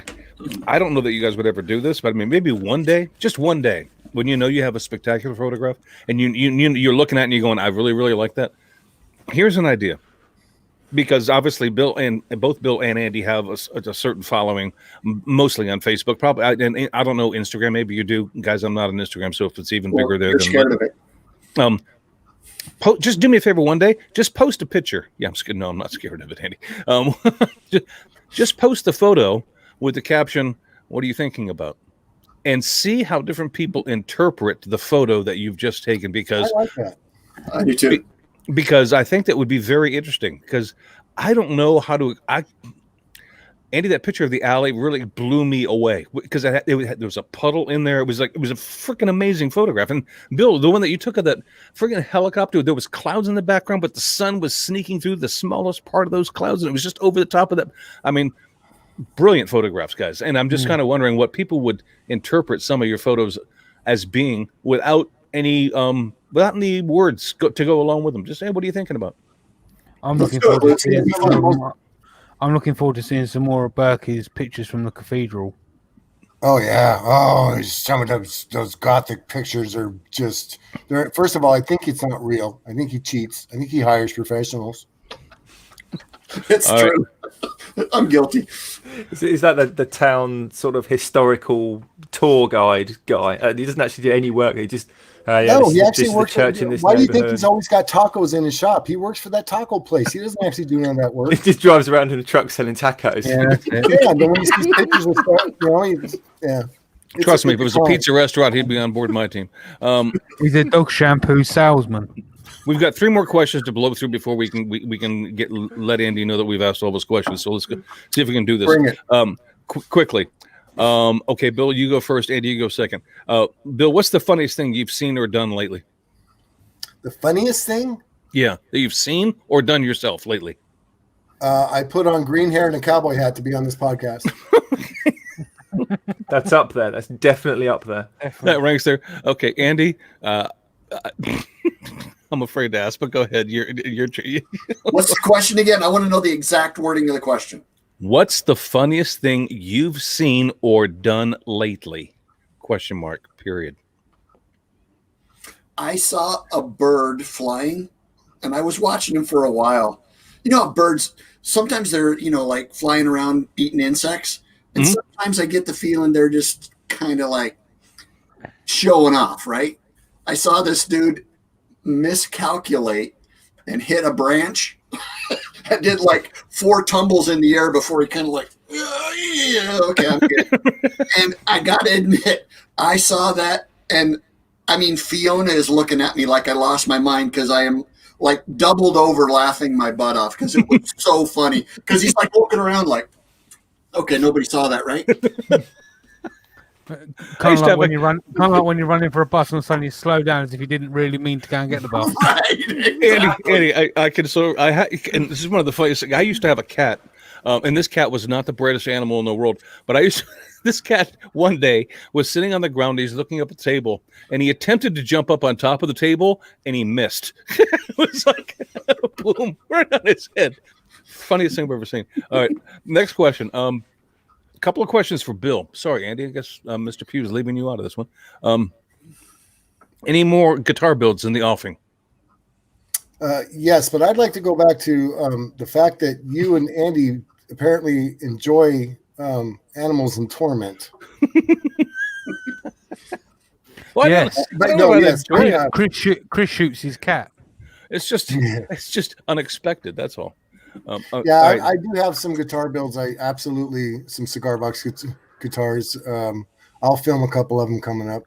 I don't know that you guys would ever do this, but I mean, maybe one day, just one day, when you know you have a spectacular photograph, and you're looking at it and you're going, I really, really like that. Here's an idea. Because obviously both Bill and Andy have a certain following, mostly on Facebook. Probably, and I don't know Instagram. Maybe you do, guys. I'm not on Instagram, so if it's even bigger there, you're scared of it. Just do me a favor one day. Just post a picture. Yeah, I'm scared. No, I'm not scared of it, Andy. Just post the photo with the caption, "What are you thinking about?" and see how different people interpret the photo that you've just taken. Because I like that. I do too. Because I think that would be very interesting. Because I don't know how to. Andy, that picture of the alley really blew me away. Because there was a puddle in there. It was a freaking amazing photograph. And Bill, the one that you took of that freaking helicopter, there was clouds in the background, but the sun was sneaking through the smallest part of those clouds, and it was just over the top of that. I mean, brilliant photographs, guys. And I'm just kind of wondering what people would interpret some of your photos as being without any words to go along with them. Just say, what are you thinking about? I'm looking forward to seeing some more of Birkey's pictures from the cathedral. Oh yeah. Oh, some of those gothic pictures are just. First of all, I think it's not real. I think he cheats. I think he hires professionals. It's All true. Right. I'm guilty. Is that the town sort of historical tour guide guy? He doesn't actually do any work. He just No, he actually works for church in this Why do you think neighborhood. he's always got tacos in his shop? He works for that taco place. He doesn't actually do none of that work. He just drives around in a truck selling tacos. Yeah, that's it. Yeah, then when he sees pictures of stuff, yeah. Trust me, if it was a pizza restaurant, he'd be on board my team. He's a dog shampoo salesman. We've got 3 more questions to blow through before we can let Andy know that we've asked all those questions. So let's go see if we can do this. Bring it. Quickly. Okay, Bill, you go first. Andy, you go second. Bill, what's the funniest thing you've seen or done lately? The funniest thing? Yeah, that you've seen or done yourself lately. I put on green hair and a cowboy hat to be on this podcast. That's up there. That's definitely up there. That ranks there. Okay, Andy. I'm afraid to ask, but go ahead. What's the question again? I want to know the exact wording of the question. What's the funniest thing you've seen or done lately? Question mark, period. I saw a bird flying, and I was watching him for a while. You know how birds, sometimes they're, like flying around eating insects. And sometimes I get the feeling they're just kind of like showing off, right? I saw this dude miscalculate and hit a branch. I did like 4 tumbles in the air before he kind of like, yeah, okay, I'm good. And I got to admit, I saw that. And I mean, Fiona is looking at me like I lost my mind because I am like doubled over laughing my butt off because it was so funny. Because he's like looking around like, okay, nobody saw that, right? Kind of like when you're running for a bus and suddenly you slow down as if you didn't really mean to go and get the bus. Right, exactly. Andy, and this is one of the funniest things. I used to have a cat, and this cat was not the brightest animal in the world. But this cat one day was sitting on the ground. He's looking up at the table, and he attempted to jump up on top of the table, and he missed. It was like boom, right on his head. Funniest thing I've ever seen. All right, next question. A couple of questions for Bill. Sorry, Andy. I guess Mr. Pugh is leaving you out of this one. Any more guitar builds in the offing? Yes, but I'd like to go back to the fact that you and Andy apparently enjoy animals in torment. Well, Yes. But no, yes, Chris shoots his cat. It's just unexpected. That's all. Yeah, all right. I do have some guitar builds. Some cigar box guitars. I'll film a couple of them coming up.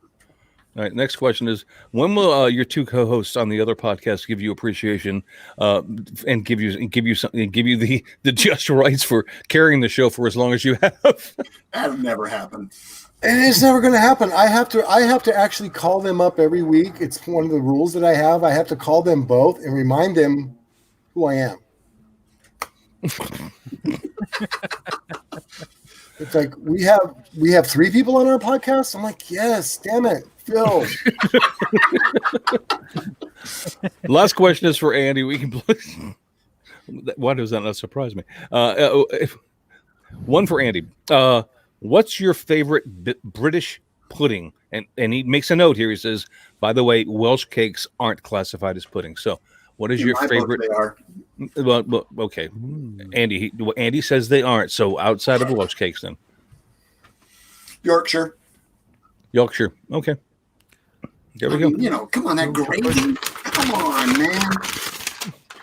All right. Next question is: when will your two co-hosts on the other podcast give you appreciation and give you the just rights for carrying the show for as long as you have? That'll never happen. And it's never going to happen. I have to actually call them up every week. It's one of the rules that I have. I have to call them both and remind them who I am. It's like we have 3 people on our podcast. I'm like, yes, damn it, Phil. Last question is for Andy. We can. Why does that not surprise me? One for Andy. What's your favorite British pudding? And he makes a note here. He says, by the way, Welsh cakes aren't classified as pudding. So, what is your favorite? They are. Well, okay, Andy says they aren't. So, outside of Welsh cakes, then Yorkshire. Okay. There we go. Come on, that gravy. Come on, man.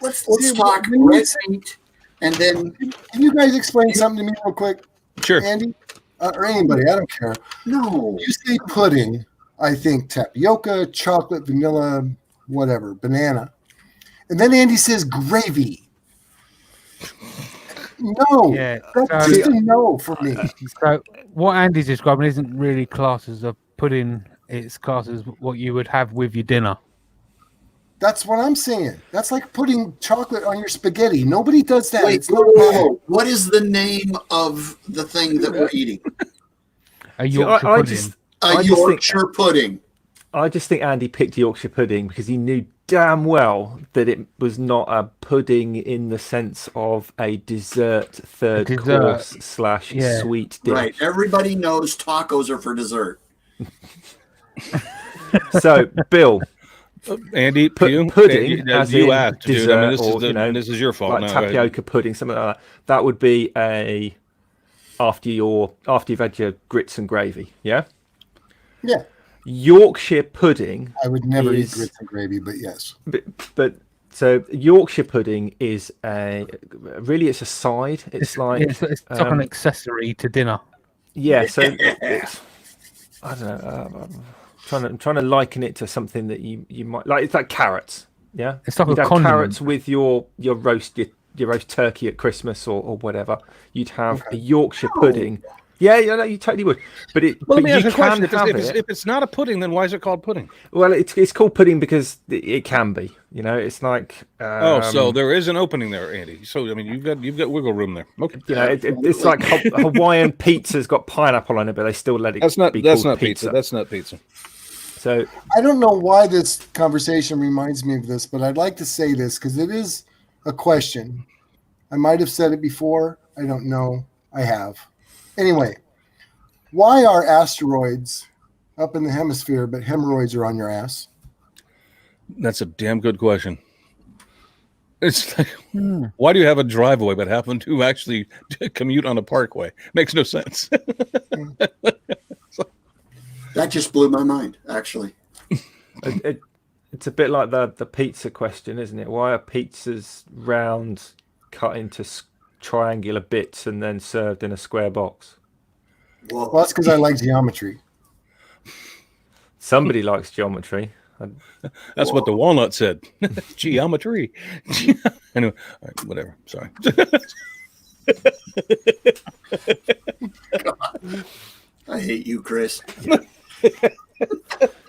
Let's talk red meat, and then Can you guys explain something to me real quick? Sure. Andy, or anybody, I don't care. no. You say pudding, I think tapioca, chocolate, vanilla, whatever, banana. And then Andy says gravy. No, Yeah, that's so- just a no for me. So what Andy's describing isn't really classed as a pudding. It's classed as what you would have with your dinner. That's what I'm saying. That's like putting chocolate on your spaghetti. Nobody does that. Wait, It's not whoa. What is the name of the thing that we're eating? A Yorkshire I pudding. just A just think- Yorkshire pudding. I just think Andy picked Yorkshire pudding because he knew damn well that it was not a pudding in the sense of a dessert third dessert. course / Yeah. sweet dish. Right. Everybody knows tacos are for dessert. So, Bill, Andy, pudding as you in asked, dude. dessert, I mean, this or, is this is your fault. like No, tapioca pudding, something like that. That would be after you've had your grits and gravy. Yeah. Yeah, Yorkshire pudding. I would never eat is- grits and gravy, but yes. But so Yorkshire pudding is it's a side. It's like It's like an accessory to dinner. yeah. So it's, I don't know. I'm trying to liken it to something that you might like. It's like carrots. Yeah, It's like you'd a have condiment. carrots with your roast turkey at Christmas or whatever. You'd have a Yorkshire pudding. Yeah, no, you totally would. But Well, but let me ask you you a question. can have it. If it's not a pudding, then why is it called pudding? Well, it's called pudding because it can be. It's like So there is an opening there, Andy. So I mean, you've got wiggle room there. Okay. it's like Hawaiian pizza's got pineapple on it, but they still let it. That's not be called pizza. That's not pizza. So I don't know why this conversation reminds me of this, but I'd like to say this because it is a question. I might have said it before. I don't know. I have. Anyway, why are asteroids up in the hemisphere, but hemorrhoids are on your ass? That's a damn good question. It's like, why do you have a driveway but happen to actually commute on a parkway? Makes no sense. That just blew my mind, actually. it's a bit like the pizza question, isn't it? Why are pizzas round, cut into triangular bits, and then served in a square box? Well, Well, that's because I like geometry. Somebody likes geometry. That's what the walnut said. Geometry. Anyway, all right, whatever. Sorry. I hate you, Chris.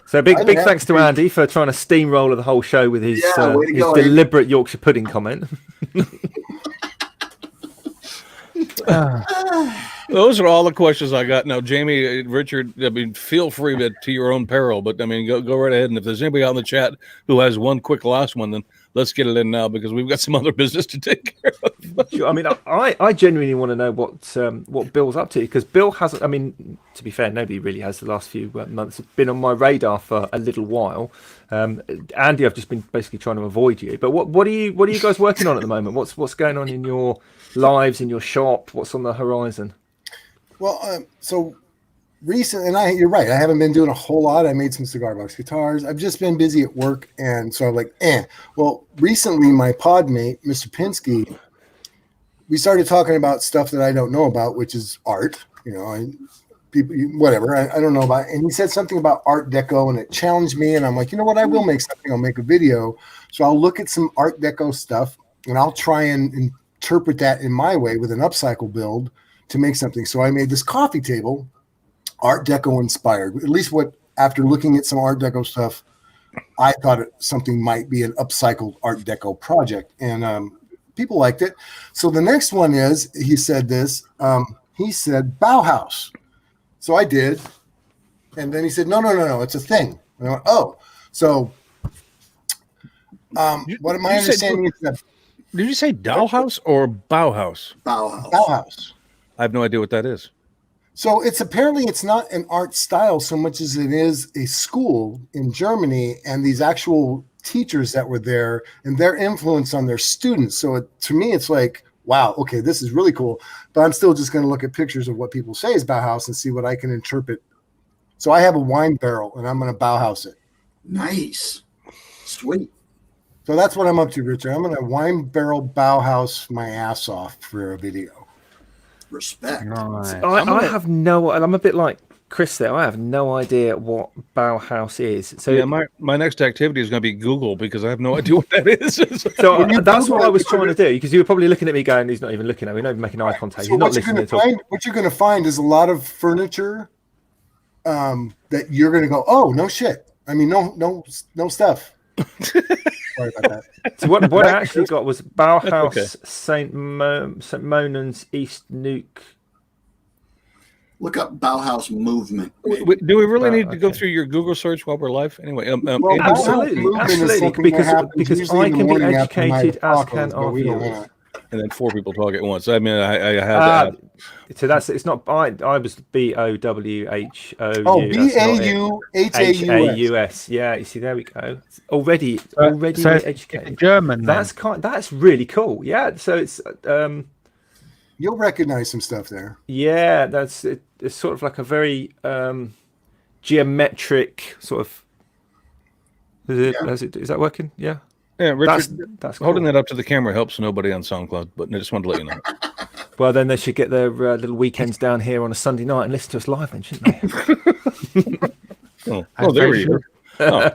So big have thanks to Andy for trying to steamroller the whole show with his, Yeah, way to his go, Andy. deliberate Yorkshire pudding comment. Those are all the questions I got. Now, Jamie, Richard, I mean, feel free to your own peril, but I mean, go right ahead. And if there's anybody out in the chat who has one quick last one, then let's get it in now because we've got some other business to take care of. Sure, I mean, I genuinely want to know what Bill's up to because Bill hasn't. I mean, to be fair, nobody really has the last few months. It's been on my radar for a little while. Andy, I've just been basically trying to avoid you. But what are you guys working on at the moment? What's going on in your lives, in your shop? What's on the horizon? Well, so recently, and you're right. I haven't been doing a whole lot. I made some cigar box guitars. I've just been busy at work, and so I'm like, Well, recently, my pod mate, Mr. Pinsky, we started talking about stuff that I don't know about, which is art. People, whatever. I don't know about it. And he said something about Art Deco, and it challenged me. And I'm like, you know what? I will make something. I'll make a video. So I'll look at some Art Deco stuff, and I'll try and interpret that in my way with an upcycle build to make something. So I made this coffee table, Art Deco inspired. At least after looking at some Art Deco stuff, I thought something might be an upcycled Art Deco project. And people liked it. So the next one is, he said Bauhaus. So I did. And then he said, no, it's a thing. And I went, oh. So what am I understanding? Did you say Dollhouse or Bauhaus? Bauhaus. I have no idea what that is. So it's not an art style so much as it is a school in Germany, and these actual teachers that were there and their influence on their students. So to me, it's like, wow, okay, this is really cool. But I'm still just going to look at pictures of what people say is Bauhaus and see what I can interpret. So I have a wine barrel, and I'm going to Bauhaus it. Nice. Sweet. So that's what I'm up to, Richard. I'm going to wine barrel Bauhaus my ass off for a video. Respect. Nice. I have no, and I'm a bit like Chris there. I have no idea what Bauhaus is. So yeah, my next activity is going to be Google, because I have no idea what that is. So that's what I was trying to do, because you were probably looking at me going, he's not even looking at me, not even making eye contact. So He's not listening at all. What you're going to find is a lot of furniture that you're going to go, oh, no shit. I mean, no stuff. Sorry about that. So what I actually got was Bauhaus, St. Monans, East Nuke. Look up Bauhaus movement. Do we really need to go through your Google search while we're live? Anyway, absolutely, because I can be educated, as can our viewers. And then 4 people talk at once. I mean, I had to. So it's not. I was BOWHOU. Oh, BAUHAUS. Yeah, you see, there we go. Already educated. German. That's really cool. Yeah, so it's. You'll recognize some stuff there. Yeah, it's sort of like a very geometric sort of. Is that working? Yeah. Yeah, Richard, that's holding cool. that up to the camera helps nobody on SoundCloud, but I just wanted to let you know. Well, then they should get their little weekends down here on a Sunday night and listen to us live, then, shouldn't they? oh, there we go. Oh.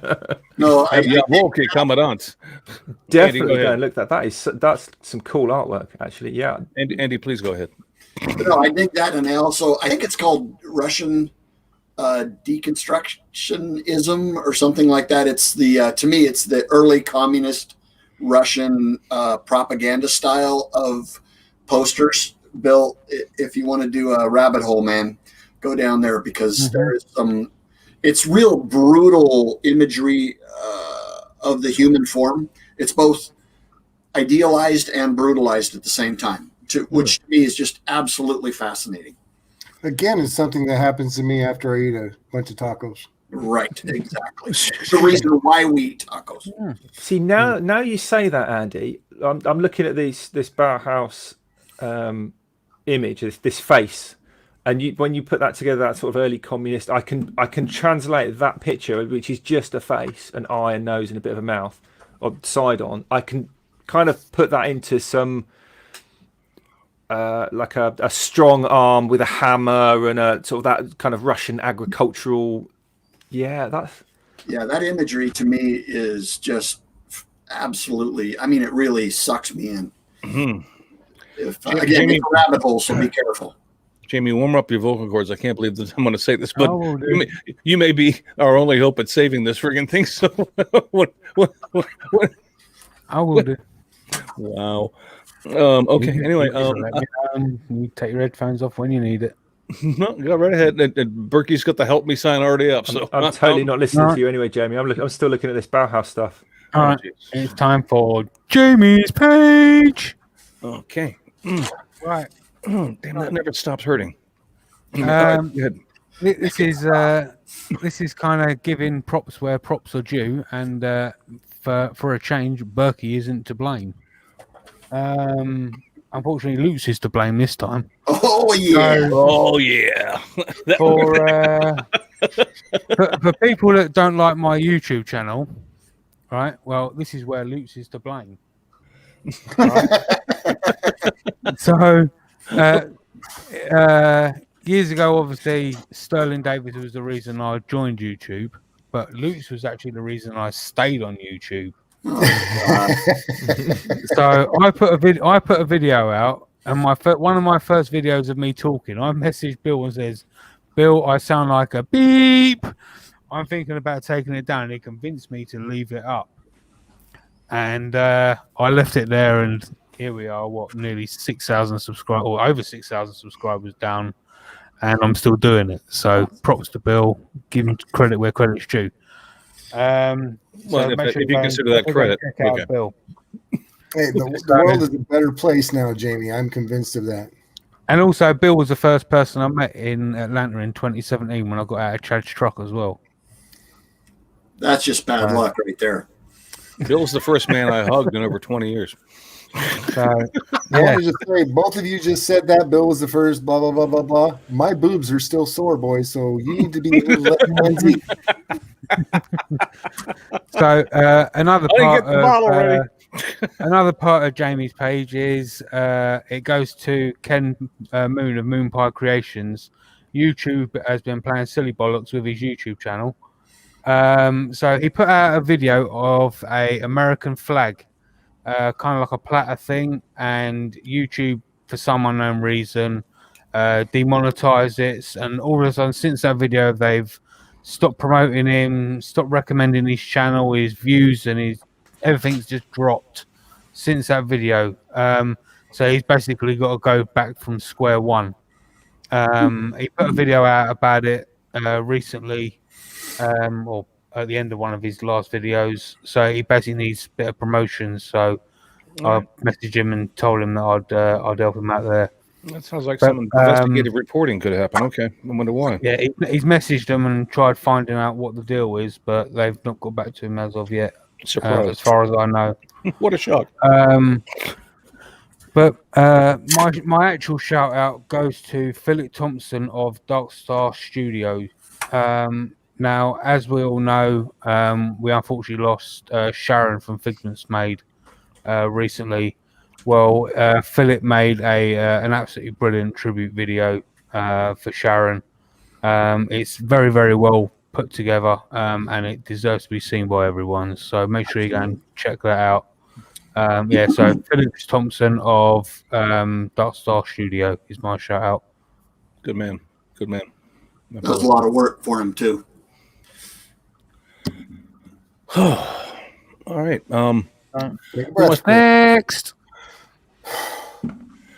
No, okay, Commandant. Definitely go and look at that. That's some cool artwork, actually. Yeah. Andy, please go ahead. No, I dig that, and I think it's called Russian deconstructionism or something like that. It's to me, it's the early communist Russian propaganda style of posters. Bill, if you want to do a rabbit hole, man, go down there, because there is it's real brutal imagery of the human form. It's both idealized and brutalized at the same time, which to me is just absolutely fascinating. Again, it's something that happens to me after I eat a bunch of tacos. Right, exactly. It's the reason why we eat tacos. See, now you say that, Andy, I'm looking at this Bauhaus image, this face, and when you put that together, that sort of early communist, I can translate that picture, which is just a face, an eye, a nose, and a bit of a mouth, or side on. I can kind of put that into some. Like a strong arm with a hammer and a sort of that kind of Russian agricultural. That imagery to me is just absolutely. I mean, it really sucks me in. Again, Jamie, it's a rabbit hole, so be careful. Jamie, warm up your vocal cords. I can't believe that I'm going to say this, but you may be our only hope at saving this friggin' thing. So what? I will do. Wow. Okay. Anyway, you take your headphones off when you need it. No, go right ahead. Berkey's got the help me sign already up. So I'm totally not listening to you anyway, Jamie. I'm still looking at this Bauhaus stuff. All right, it's time for Jamie's page. Okay. Right. Damn, that never stops hurting. This is kind of giving props where props are due, and for a change, Berkey isn't to blame. unfortunately, Lutes is to blame this time. Oh yeah. Oh yeah. For people that don't like my YouTube channel, right? Well, this is where Lutes is to blame. Right? So, years ago, obviously, Sterling Davis was the reason I joined YouTube, but Lutes was actually the reason I stayed on YouTube. So I put a video out, and one of my first videos of me talking, I messaged Bill and says, "Bill, I sound like a beep. I'm thinking about taking it down." He convinced me to leave it up, and I left it there, and here we are. Nearly 6,000 subscribers, or over 6,000 subscribers down, and I'm still doing it. So props to Bill. Give him credit where credit's due. Well, if you consider that credit, okay. Bill. Hey, the world is a better place now, Jamie. I'm convinced of that. And also, Bill was the first person I met in Atlanta in 2017 when I got out of Chad's truck as well. That's just bad luck right there. Bill's the first man I hugged in over 20 years. So, I want to just say, both of you just said that Bill was the first, blah, blah, blah, blah, blah. My boobs are still sore, boys, so you need to be a little less easy. So another part of Jamie's page is it goes to Ken Moon of Moon Pie Creations. YouTube has been playing silly bollocks with his YouTube channel. So he put out a video of a American flag, kind of like a platter thing, and YouTube, for some unknown reason, demonetized it. And all of a sudden, since that video, they've stopped promoting him, stopped recommending his channel, his views, and everything's just dropped since that video. So he's basically got to go back from square one. He put a video out about it recently, or at the end of one of his last videos. So he basically needs a bit of promotion. So I messaged him and told him that I'd help him out there. That sounds like some investigative reporting could happen. Okay, I wonder why. Yeah, he's messaged them and tried finding out what the deal is, but they've not got back to him as of yet. Surprise. As far as I know. What a shock. But my actual shout out goes to Philip Thompson of Dark Star Studio. Now, as we all know, we unfortunately lost Sharon from Figment's Made recently. Well, Philip made an absolutely brilliant tribute video for Sharon. It's very, very well put together, and it deserves to be seen by everyone. So make sure you go and check that out. So Philip Thompson of Dark Star Studio is my shout out. Good man. Good man. That was a lot of work for him too. All right. What's next?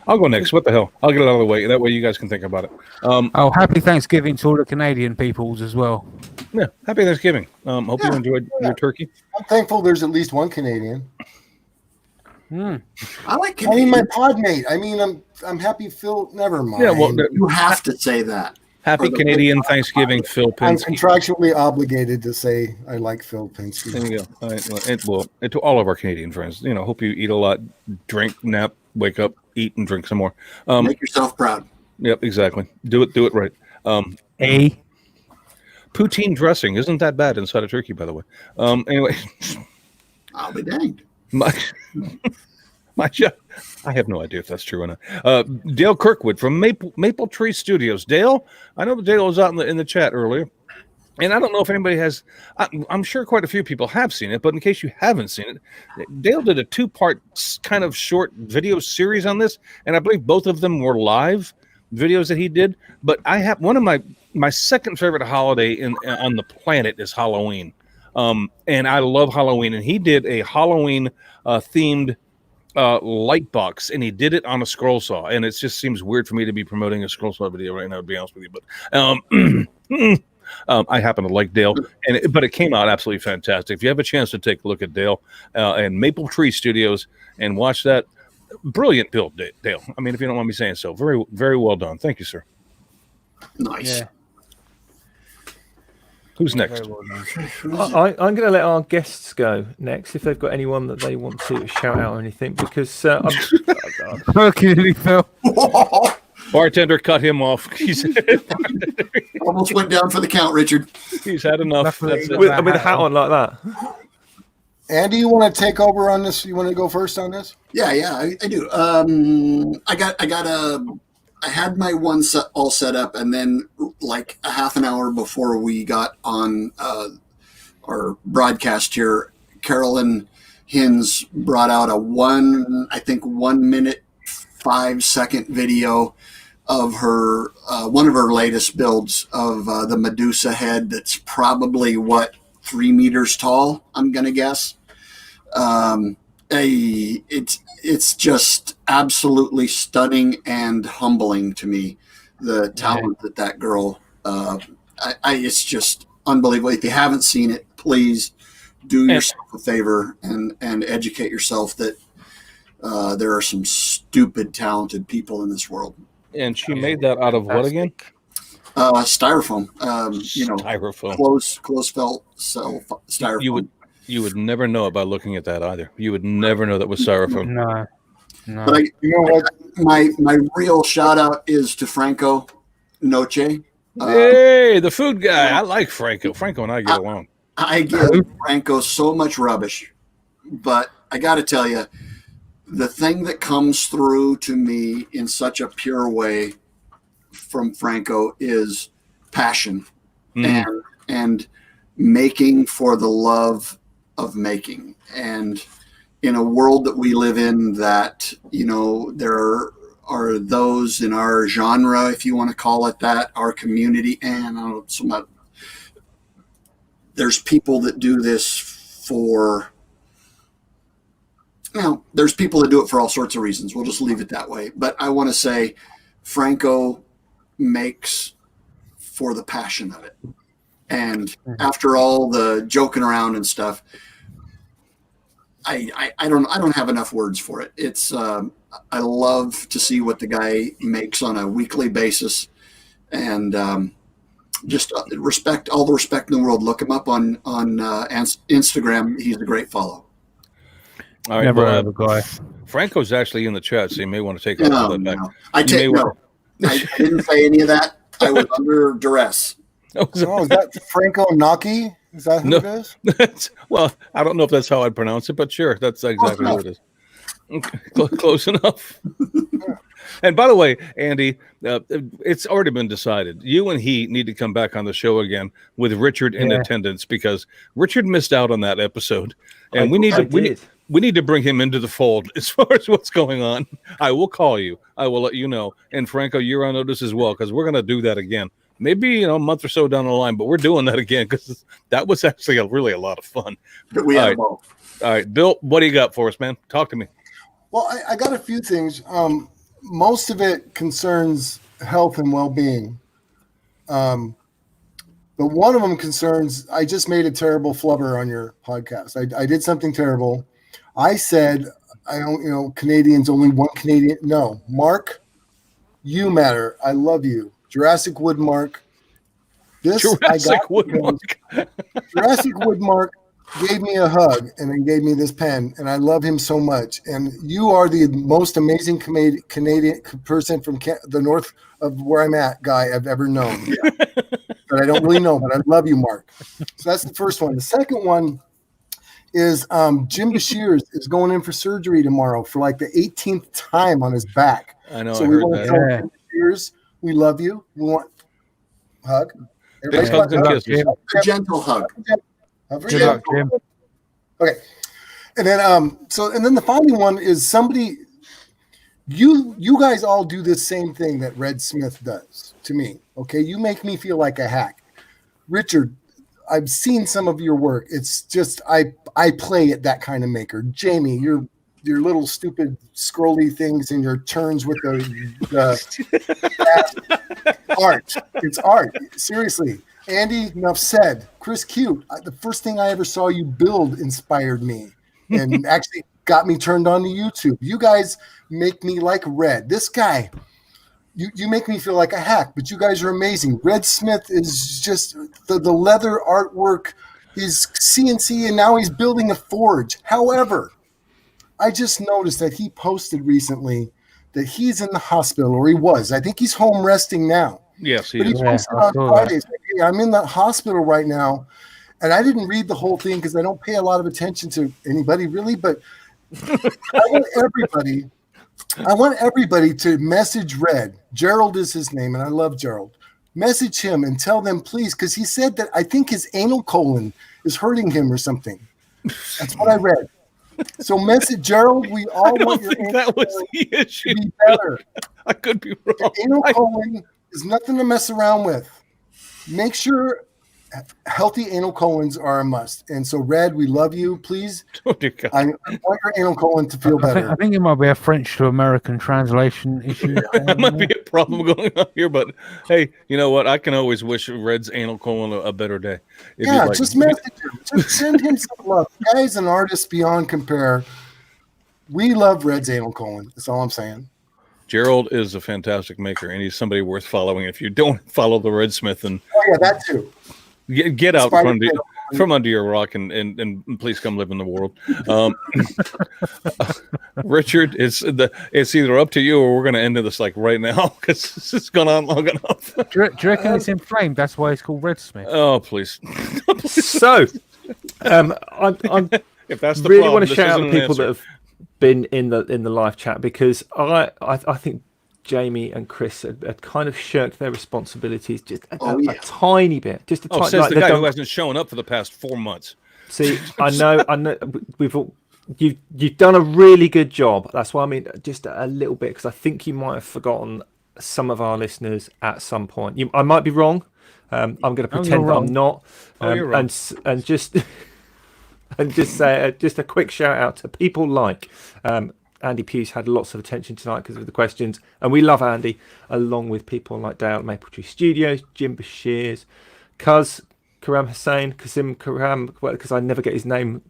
I'll go next. What the hell? I'll get it out of the way. That way you guys can think about it. Happy Thanksgiving to all the Canadian peoples as well. Yeah, happy Thanksgiving. Hope you enjoyed your turkey. I'm thankful there's at least one Canadian. I like Canadian. I mean, my pod mate. I mean, I'm happy Phil. Never mind. Yeah, well, You have to say that. happy Canadian Thanksgiving, Phil I'm Pinsky. contractually obligated to say I like Phil Pinsky. There you go. All right, and to all of our Canadian friends, hope you eat a lot, drink, nap, wake up, eat, and drink some more. Make yourself proud. Yep, exactly. Do it right. Poutine dressing isn't that bad inside a turkey, by the way. Anyway, I'll be danged. My job. I have no idea if that's true or not. Dale Kirkwood from Maple Tree Studios. Dale, I know Dale was out in the chat earlier, and I don't know if anybody has. I'm sure quite a few people have seen it, but in case you haven't seen it, Dale did a 2-part kind of short video series on this, and I believe both of them were live videos that he did. But I have one of my second favorite holiday on the planet is Halloween, and I love Halloween. And he did a Halloween themed light box, and he did it on a scroll saw. And it just seems weird for me to be promoting a scroll saw video right now, to be honest with you. But I happen to like Dale, but it came out absolutely fantastic. If you have a chance to take a look at Dale and Maple Tree Studios and watch that, brilliant build, Dale. I mean, if you don't mind me saying so, very, very well done. Thank you, sir. Nice. Yeah. Who's next? I'm going to let our guests go next if they've got anyone that they want to shout out or anything, because God. Birkey nearly fell. Bartender cut him off. Almost went down for the count, Richard. He's had enough. Luckily, That's he it. got With a hat on like that. Andy, you want to take over on this? You want to go first on this? Yeah, I do. I had my one all set up, and then like a half an hour before we got on our broadcast here, Carolyn Hins brought out a 1 minute 5-second video of her one of her latest builds of the Medusa head. That's probably 3 meters tall, I'm gonna guess. It's just absolutely stunning and humbling to me, the talent that girl. It's just unbelievable. If you haven't seen it, please do yourself a favor and educate yourself that there are some stupid talented people in this world. And she made that out of what again? Styrofoam. Styrofoam. Close felt styrofoam. You would never know it by looking at that either. You would never know that was styrofoam. No. But you know what? My real shout out is to Franco Noche. Hey, the food guy. I like Franco. Franco and I get along. I give Franco so much rubbish, but I got to tell you, the thing that comes through to me in such a pure way from Franco is passion and making for the love of making. And in a world that we live in that, there are those in our genre, if you want to call it that, our community, and there's people that do this for, there's people that do it for all sorts of reasons. We'll just leave it that way. But I want to say Franco makes for the passion of it. And after all the joking around and stuff, I don't have enough words for it. It's I love to see what the guy makes on a weekly basis, and just all the respect in the world. Look him up on Instagram. He's a great follow. All right, Never heard of a guy. Franco's actually in the chat, so you may want to take all that back. I didn't say any of that. I was under duress. Oh, is that Franco Naki? Is that who it is? Well, I don't know if that's how I'd pronounce it, but sure, that's exactly what it is. Okay, close enough. And by the way, Andy, it's already been decided. You and he need to come back on the show again with Richard in attendance, because Richard missed out on that episode, and we need to bring him into the fold as far as what's going on. I will call you. I will let you know. And Franco, you're on notice as well, because we're going to do that again. Maybe a month or so down the line, but we're doing that again because that was actually really a lot of fun. All right, Bill, what do you got for us, man? Talk to me. Well, I got a few things. Most of it concerns health and well-being. But one of them concerns, I just made a terrible flubber on your podcast. I did something terrible. I said, Canadians, only one Canadian. No, Mark, you matter. I love you. Jurassic Woodmark. Jurassic Woodmark gave me a hug and then gave me this pen, and I love him so much. And you are the most amazing Canadian person from the north of where I'm at guy I've ever known. But I don't really know, but I love you, Mark. So that's the first one. The second one is Jim Bashir is going in for surgery tomorrow for like the 18th time on his back. I know. So I we heard want to tell that. Jim Bashir, we love you. We want hug. Big hugs and kisses. A gentle hug. Good luck, Jim. Okay. And then and then the final one is somebody you guys all do this same thing that Red Smith does to me. Okay. You make me feel like a hack. Richard, I've seen some of your work. It's just I play at that kind of maker. Jamie, your little stupid scrolly things and your turns with the art. It's art. Seriously. Andy, enough said. Chris Cute, the first thing I ever saw you build inspired me and actually got me turned on to YouTube. You guys make me like Red. This guy, you make me feel like a hack, but you guys are amazing. Red Smith is just the leather artwork is CNC, and now he's building a forge. However, I just noticed that he posted recently that he's in the hospital, or he was. I think he's home resting now. Yes, he But he is. posted I on saw Friday, saying, hey, I'm in the hospital right now. And I didn't read the whole thing because I don't pay a lot of attention to anybody really, but I want everybody to message Red. Gerald is his name, and I love Gerald. Message him and tell them, please, because he said that I think his anal colon is hurting him or something. That's what I read. So message Gerald. We all I don't want your think anal that was colon the issue. to be better. I could be wrong. Anal colon is nothing to mess around with. Make sure healthy anal colons are a must. And so, Red, we love you. Please, Oh, dear God. I want your anal colon to feel better. I think it might be a French to American translation issue. That might be a problem going on here, but hey, you know what? I can always wish Red's anal colon a better day. If Yeah, you'd like. just message him. Just send him some love. The guy's an artist beyond compare. We love Red's anal colon. That's all I'm saying. Gerald is a fantastic maker, and he's somebody worth following. If you don't follow the Red Smith, and Oh, yeah, that too. get out Spider-Man. from under your rock and please come live in the world. Richard, it's either up to you or we're going to end this like right now because it's gone on long enough. Do you reckon it's inflamed? That's why it's called Red Smith. Oh, please. So, I'm If that's the really problem, want to this shout out isn't the an people that answer. have been in the live chat, because I think Jamie and Chris had kind of shirked their responsibilities just a tiny bit, just a Oh, tiny. says Like, the they guy don't- who hasn't shown up for the past 4 months. See, I know. You've done a really good job. That's why I mean just a little bit, because I think you might have forgotten some of our listeners at some point. I might be wrong. I'm going to pretend that I'm not. You're wrong. And just say just a quick shout out to people like Andy Pugh's had lots of attention tonight because of the questions, and we love Andy, along with people like Dale at Maple Tree Studios, Jim Bashirs, Karam Hussain, Kasim Karam, because I never get his name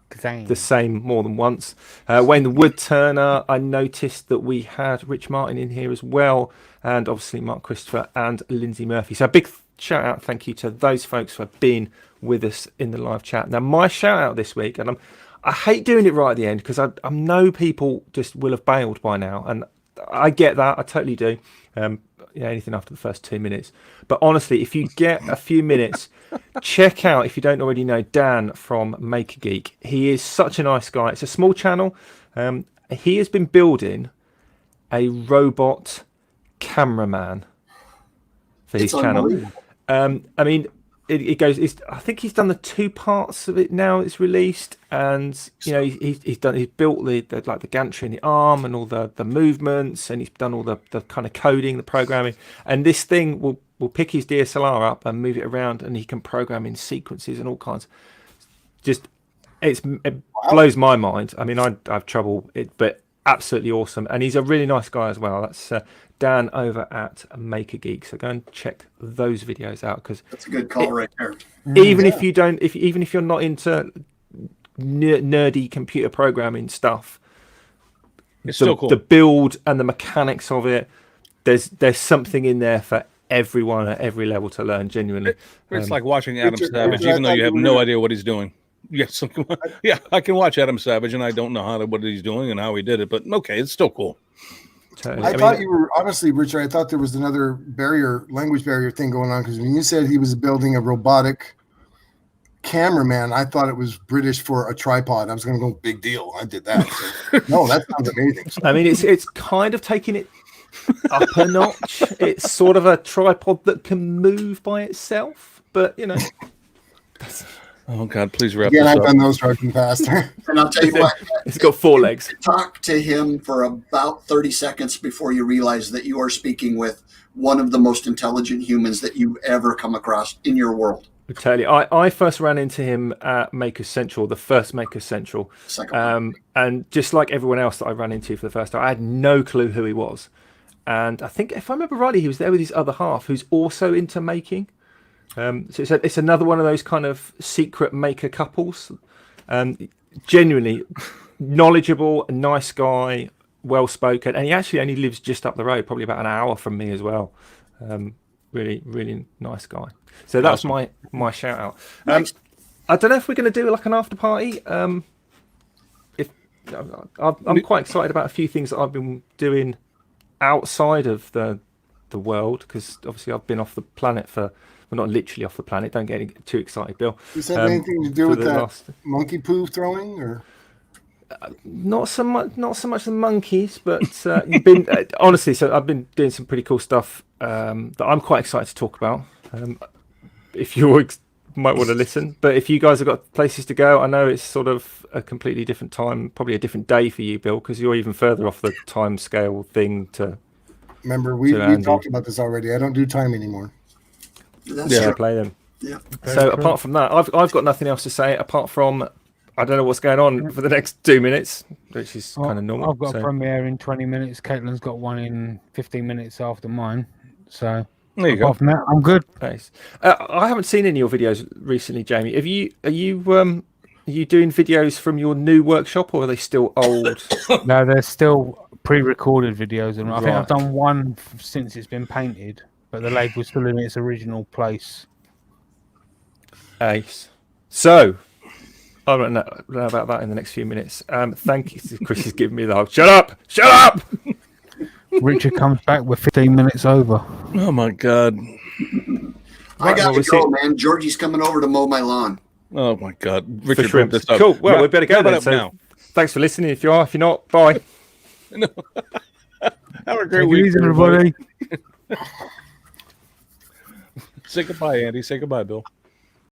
the same more than once. Wayne the Wood Turner. I noticed that we had Rich Martin in here as well, and obviously Mark Christopher and Lindsay Murphy. So a big shout out, thank you to those folks for being with us in the live chat. Now my shout out this week, and I hate doing it right at the end because I know people just will have bailed by now, and I get that, I totally do. Anything after the first 2 minutes. But honestly, if you get a few minutes, check out, if you don't already know, Dan from Maker Geek. He is such a nice guy. It's a small channel. He has been building a robot cameraman for his channel. I mean, it goes. I think he's done the 2 parts of it now. It's released, and you know he's built the gantry in the arm and all the movements, and he's done all the kind of coding, the programming. And this thing will pick his DSLR up and move it around, and he can program in sequences and all kinds. It blows my mind. I mean, I have trouble, but absolutely awesome. And he's a really nice guy as well. That's Dan over at Maker Geek. So go and check those videos out, because That's a good call right there. even if you don't, even if you're not into nerdy computer programming stuff, It's still cool. the build and the mechanics of it, there's something in there for everyone at every level to learn. Genuinely, It's like watching Adam Richard, Savage, I even though thought you have you were no gonna- idea what he's doing. Yes, yeah, I can watch Adam Savage, and I don't know what he's doing and how he did it, but okay, it's still cool. I thought you were, honestly, Richard, I thought there was another language barrier thing going on, because when you said he was building a robotic cameraman, I thought it was British for a tripod. I was going to go, big deal. I did that. So, no, that sounds amazing. I mean, it's kind of taking it up a notch. It's sort of a tripod that can move by itself, but you know. Oh God, please wrap Again, this I've up. done those drugs in the past. And I'll tell you what, It's got 4 legs. talk to him for about 30 seconds before you realize that you are speaking with one of the most intelligent humans that you've ever come across in your world. I tell you, I first ran into him at Maker Central, the first Maker Central, Second one. and just like everyone else that I ran into for the first time, I had no clue who he was. And I think, if I remember rightly, he was there with his other half, who's also into making. So it's another one of those kind of secret maker couples. Genuinely knowledgeable, a nice guy, well spoken, and he actually only lives just up the road, probably about an hour from me as well. Really, really nice guy. So that's my shout out. Nice. I don't know if we're going to do like an after party. I'm quite excited about a few things that I've been doing outside of the world, because obviously I've been off the planet for, well, not literally off the planet. Don't get too excited, Bill. Does that have anything to do with that last... monkey poo throwing, or? Not so much the monkeys, but been honestly. So I've been doing some pretty cool stuff that I'm quite excited to talk about. If you might want to listen, but if you guys have got places to go, I know it's sort of a completely different time, probably a different day for you, Bill, because you're even further off the time scale thing. To remember, we talked about this already. I don't do time anymore. That's play them. Yeah. So apart from that, I've got nothing else to say apart from, I don't know what's going on for the next 2 minutes, which is kind of normal. I've got a premiere in 20 minutes. Caitlin's got one in 15 minutes after mine. So There you go. apart from that, I'm good. Nice. I haven't seen any of your videos recently, Jamie. Are you doing videos from your new workshop, or are they still old? No, they're still pre-recorded videos, and I think I've done one since it's been painted, but the label's still in its original place. Ace. So I don't know about that in the next few minutes. Thank you. Chris is giving me the whole, shut up. Richard comes back with 15 minutes over. Oh my God. I got to go, man. Georgie's coming over to mow my lawn. Oh my God. Richard, For wrap this up. cool. Well, we better go then. Up So now. thanks for listening. If you are, if you're not, bye. Have a great Take it week, easy, everybody. Say goodbye, Andy. Say goodbye, Bill.